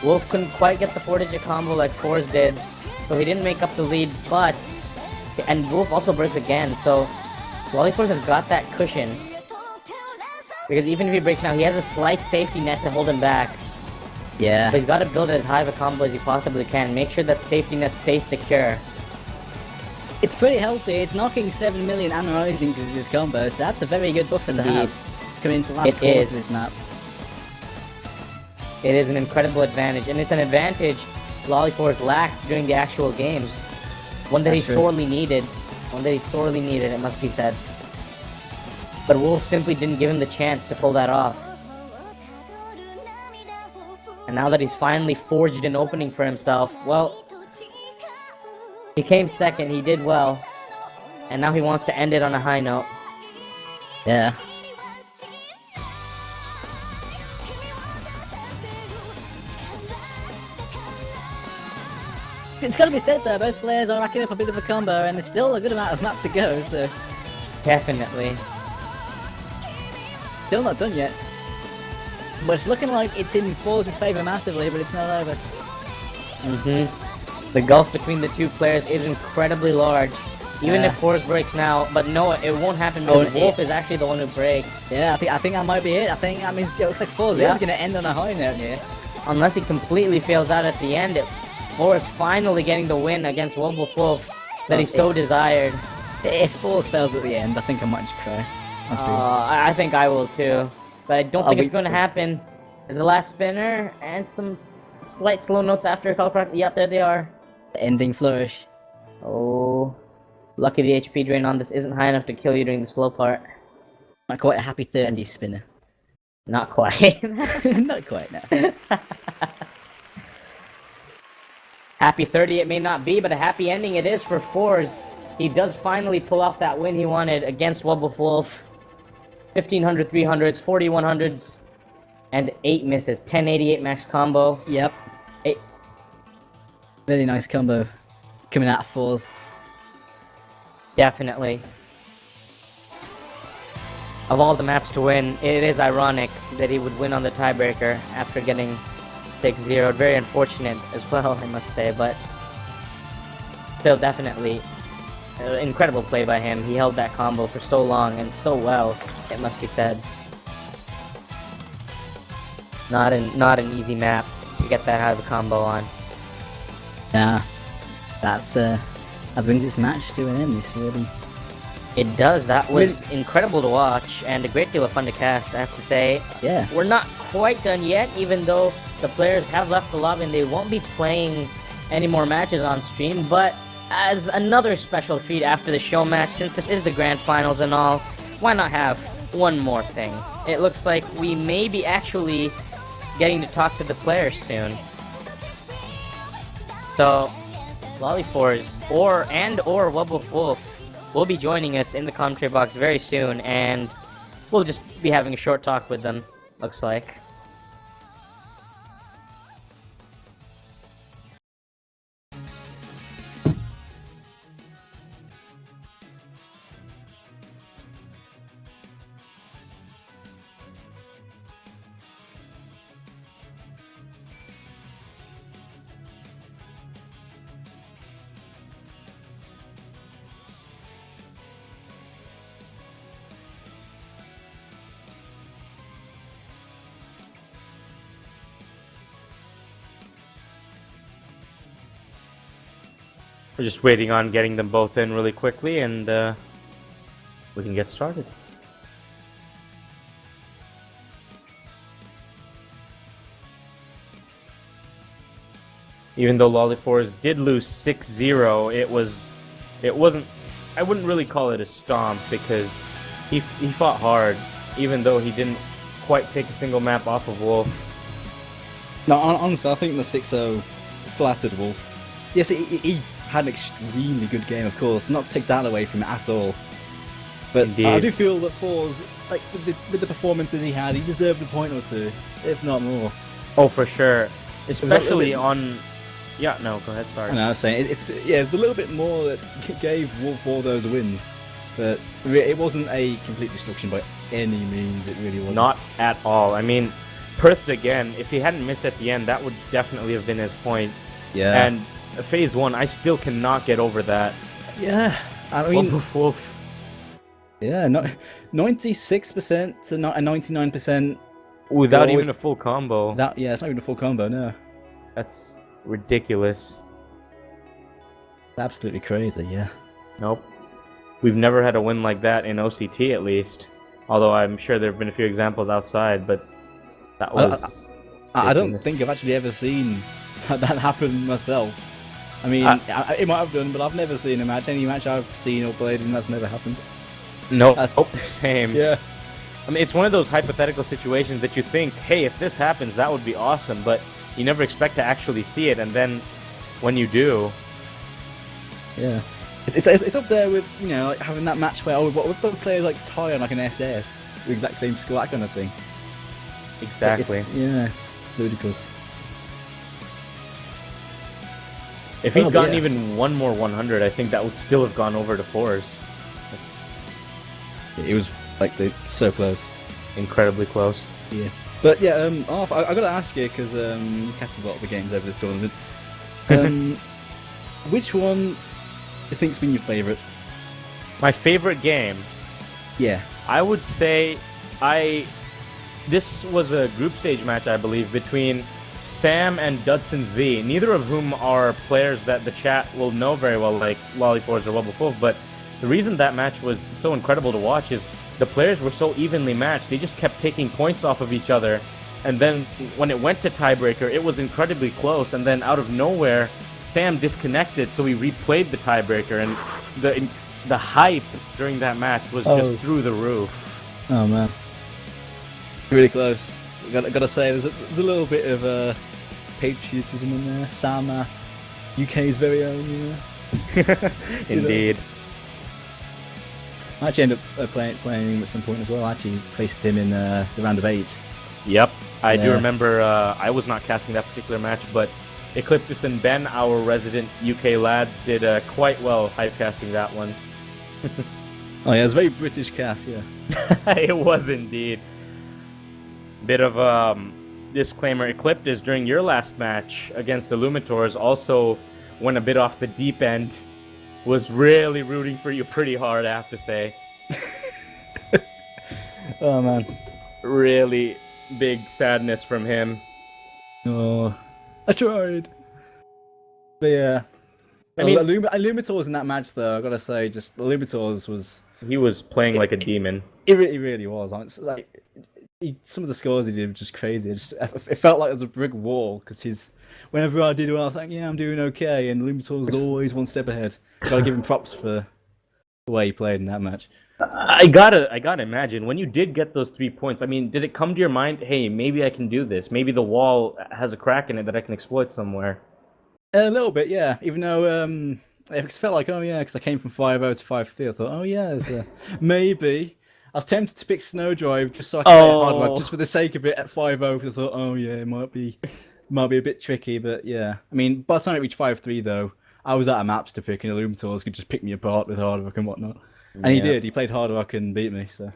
Wolf couldn't quite get the 4-digit combo like Force did, so he didn't make up the lead, but... And Wolf also breaks again, so Lolly Force has got that cushion. Because even if he breaks now, he has a slight safety net to hold him back. Yeah. But he's got to build as high of a combo as he possibly can. Make sure that safety net stays secure. It's pretty healthy. It's knocking 7 million and rising because of his combo, so that's a very good buffer to Indeed. have coming into the last It quarter is. of this map. It is an incredible advantage, and it's an advantage Lollyforce lacked during the actual games. One that That's he true. sorely needed. One that he sorely needed, it must be said. But Wolf simply didn't give him the chance to pull that off. And now that he's finally forged an opening for himself, well, he came second, he did well. And now he wants to end it on a high note. Yeah. It's got to be said though, both players are racking up a bit of a combo and there's still a good amount of map to go, so Definitely. still not done yet. But it's looking like it's in Force's favour massively, but it's not over. The gulf between the two players is incredibly large. Even Yeah. if Force breaks now, but no, it won't happen Oh, because Wolf is actually the one who breaks. Yeah, I think that might be it. I think that means it looks like Force Yeah. is going to end on a high note here. Unless he completely fails out at the end, Force finally getting the win against Wolf that he so desired. If Force fails at the end, I think I might just cry. That's true. I think I will too. But I don't I'll think it's wait going to for- happen. There's the last spinner and some slight slow notes after call practice. Yep, there they are. The ending flourish. Oh, lucky the HP drain on this isn't high enough to kill you during the slow part. Not quite a happy 30 spinner. Not quite. Not quite, no. Happy 30 it may not be, but a happy ending it is for Force. He does finally pull off that win he wanted against Wolf. 1500 300s, 4100s, and 8 misses. 1088 max combo. Yep. Eight. Really nice combo. It's coming out of Force. Definitely. Of all the maps to win, it is ironic that he would win on the tiebreaker after getting stake zeroed. Very unfortunate as well, I must say, but still definitely incredible play by him. He held that combo for so long and so well, it must be said. Not an easy map to get that high of a combo on. Yeah. That's, that brings this match to an end, this really. It does. That was incredible to watch and a great deal of fun to cast, I have to say. Yeah. We're not quite done yet, even though the players have left the lobby and they won't be playing any more matches on stream, but as another special treat after the show match, since this is the grand finals and all, why not have one more thing? It looks like we may be actually getting to talk to the players soon. So, Lollyforce or Wolf will be joining us in the commentary box very soon, and we'll just be having a short talk with them, looks like. We're just waiting on getting them both in really quickly, and we can get started. Even though Lollyfours did lose 6-0, it wasn't. I wouldn't really call it a stomp because he fought hard, even though he didn't quite take a single map off of Wolf. No, honestly, I think the 6-0 flattered Wolf. Yes, he had an extremely good game, of course, not to take that away from it at all. But Indeed. I do feel that Fours, like with the performances he had, he deserved a point or two, if not more. Oh, for sure. Especially bit... on... Yeah, no, go ahead, sorry. I know, I was saying, it's a little bit more that gave Wolf all those wins. But it wasn't a complete destruction by any means, it really wasn't. Not at all. I mean, Perth again, if he hadn't missed at the end, that would definitely have been his point. Yeah. And Phase 1, I still cannot get over that. Yeah, I mean... Wolf. Yeah, 96% to 99%. Without even a full combo. Yeah, it's not even a full combo, no. That's ridiculous. It's absolutely crazy, yeah. Nope. We've never had a win like that in OCT, at least. Although I'm sure there have been a few examples outside, but that was... I don't think I've actually ever seen that happen myself. I mean, it might have done, but I've never seen a match. Any match I've seen or played, and that's never happened. No, same. Yeah. I mean, it's one of those hypothetical situations that you think, hey, if this happens, that would be awesome, but you never expect to actually see it, and then when you do... Yeah. It's up there with, you know, like having that match where, what if the players like tie on like an SS, the exact same score, that kind of thing. Exactly. It's ludicrous. If he'd gotten even one more 100, I think that would still have gone over to 4s. It was like so close, incredibly close. Yeah, but yeah, Arf, I gotta ask you because you casted a lot of the games over this tournament. Which one do you think's been your favourite? My favourite game? Yeah, I would say this was a group stage match, I believe, between Sam and Dudson Z. Neither of whom are players that the chat will know very well, like Lollyfours or Wubble, but the reason that match was so incredible to watch is the players were so evenly matched. They just kept taking points off of each other. And then when it went to tiebreaker, it was incredibly close. And then out of nowhere, Sam disconnected, so he replayed the tiebreaker. And the hype during that match was just through the roof. Oh, man. Really close. Gotta say, there's a little bit of patriotism in there. Sam, UK's very own, you know. Indeed. I actually ended up playing him at some point as well. I actually faced him in the round of 8. Yep, I do remember. I was not casting that particular match, but Ecliptus and Ben, our resident UK lads, did quite well hypecasting that one. Oh yeah, it was a very British cast, yeah. It was indeed. Bit of disclaimer, Ecliptus, during your last match against the Illumitors, also went a bit off the deep end. Was really rooting for you pretty hard, I have to say. Oh man. Really big sadness from him. Oh, I tried. But yeah. I mean, Illumitors in that match, though, I gotta say, just Illumitors was... He was playing like a demon. It really was. It's like, some of the scores he did were just crazy. It felt like there was a brick wall, because whenever I did well, I was like, yeah, I'm doing okay, and Illumitors was always one step ahead. Gotta give him props for the way he played in that match. I gotta imagine, when you did get those 3 points, I mean, did it come to your mind, hey, maybe I can do this? Maybe the wall has a crack in it that I can exploit somewhere? A little bit, yeah. Even though it felt like, oh yeah, because I came from 5-0 to 5-3, I thought, oh yeah, maybe. I was tempted to pick Snowdrive just so I could play it hard work, just for the sake of it at 5-0, because I thought, oh yeah, it might be a bit tricky, but yeah. I mean, by the time it reached 5-3 though, I was out of maps to pick, and Illumitors could just pick me apart with hard work and whatnot. And he did. He played hard rock and beat me. So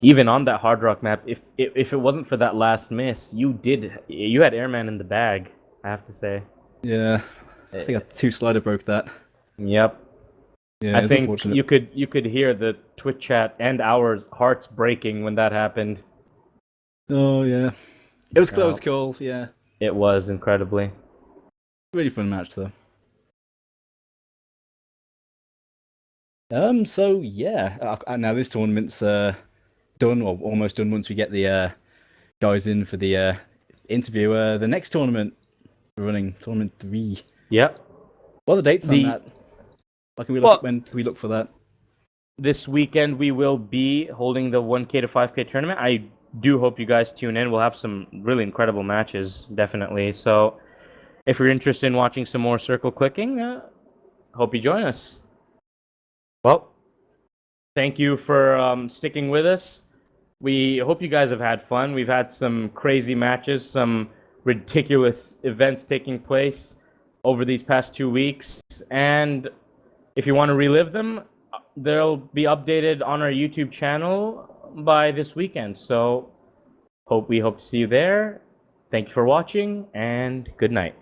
even on that hard rock map, if it wasn't for that last miss, you had Airman in the bag, I have to say. Yeah, I think I 2-slider broke that. Yep. Yeah, I think you could hear the Twitch chat and our hearts breaking when that happened. Oh yeah, it was close call. Yeah, it was incredibly. Really fun match though. So yeah, now this tournament's done, or almost done. Once we get the guys in for the interview, the next tournament we're running, tournament 3. Yep. What are the dates on The- that? When Well- can we look for that? This weekend we will be holding the 1K to 5K tournament. I do hope you guys tune in. We'll have some really incredible matches, definitely. So if you're interested in watching some more circle clicking, hope you join us. Well, thank you for sticking with us. We hope you guys have had fun. We've had some crazy matches, some ridiculous events taking place over these past 2 weeks. And if you want to relive them, they'll be updated on our YouTube channel by this weekend. So we hope to see you there. Thank you for watching, and good night.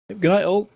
Good night, all.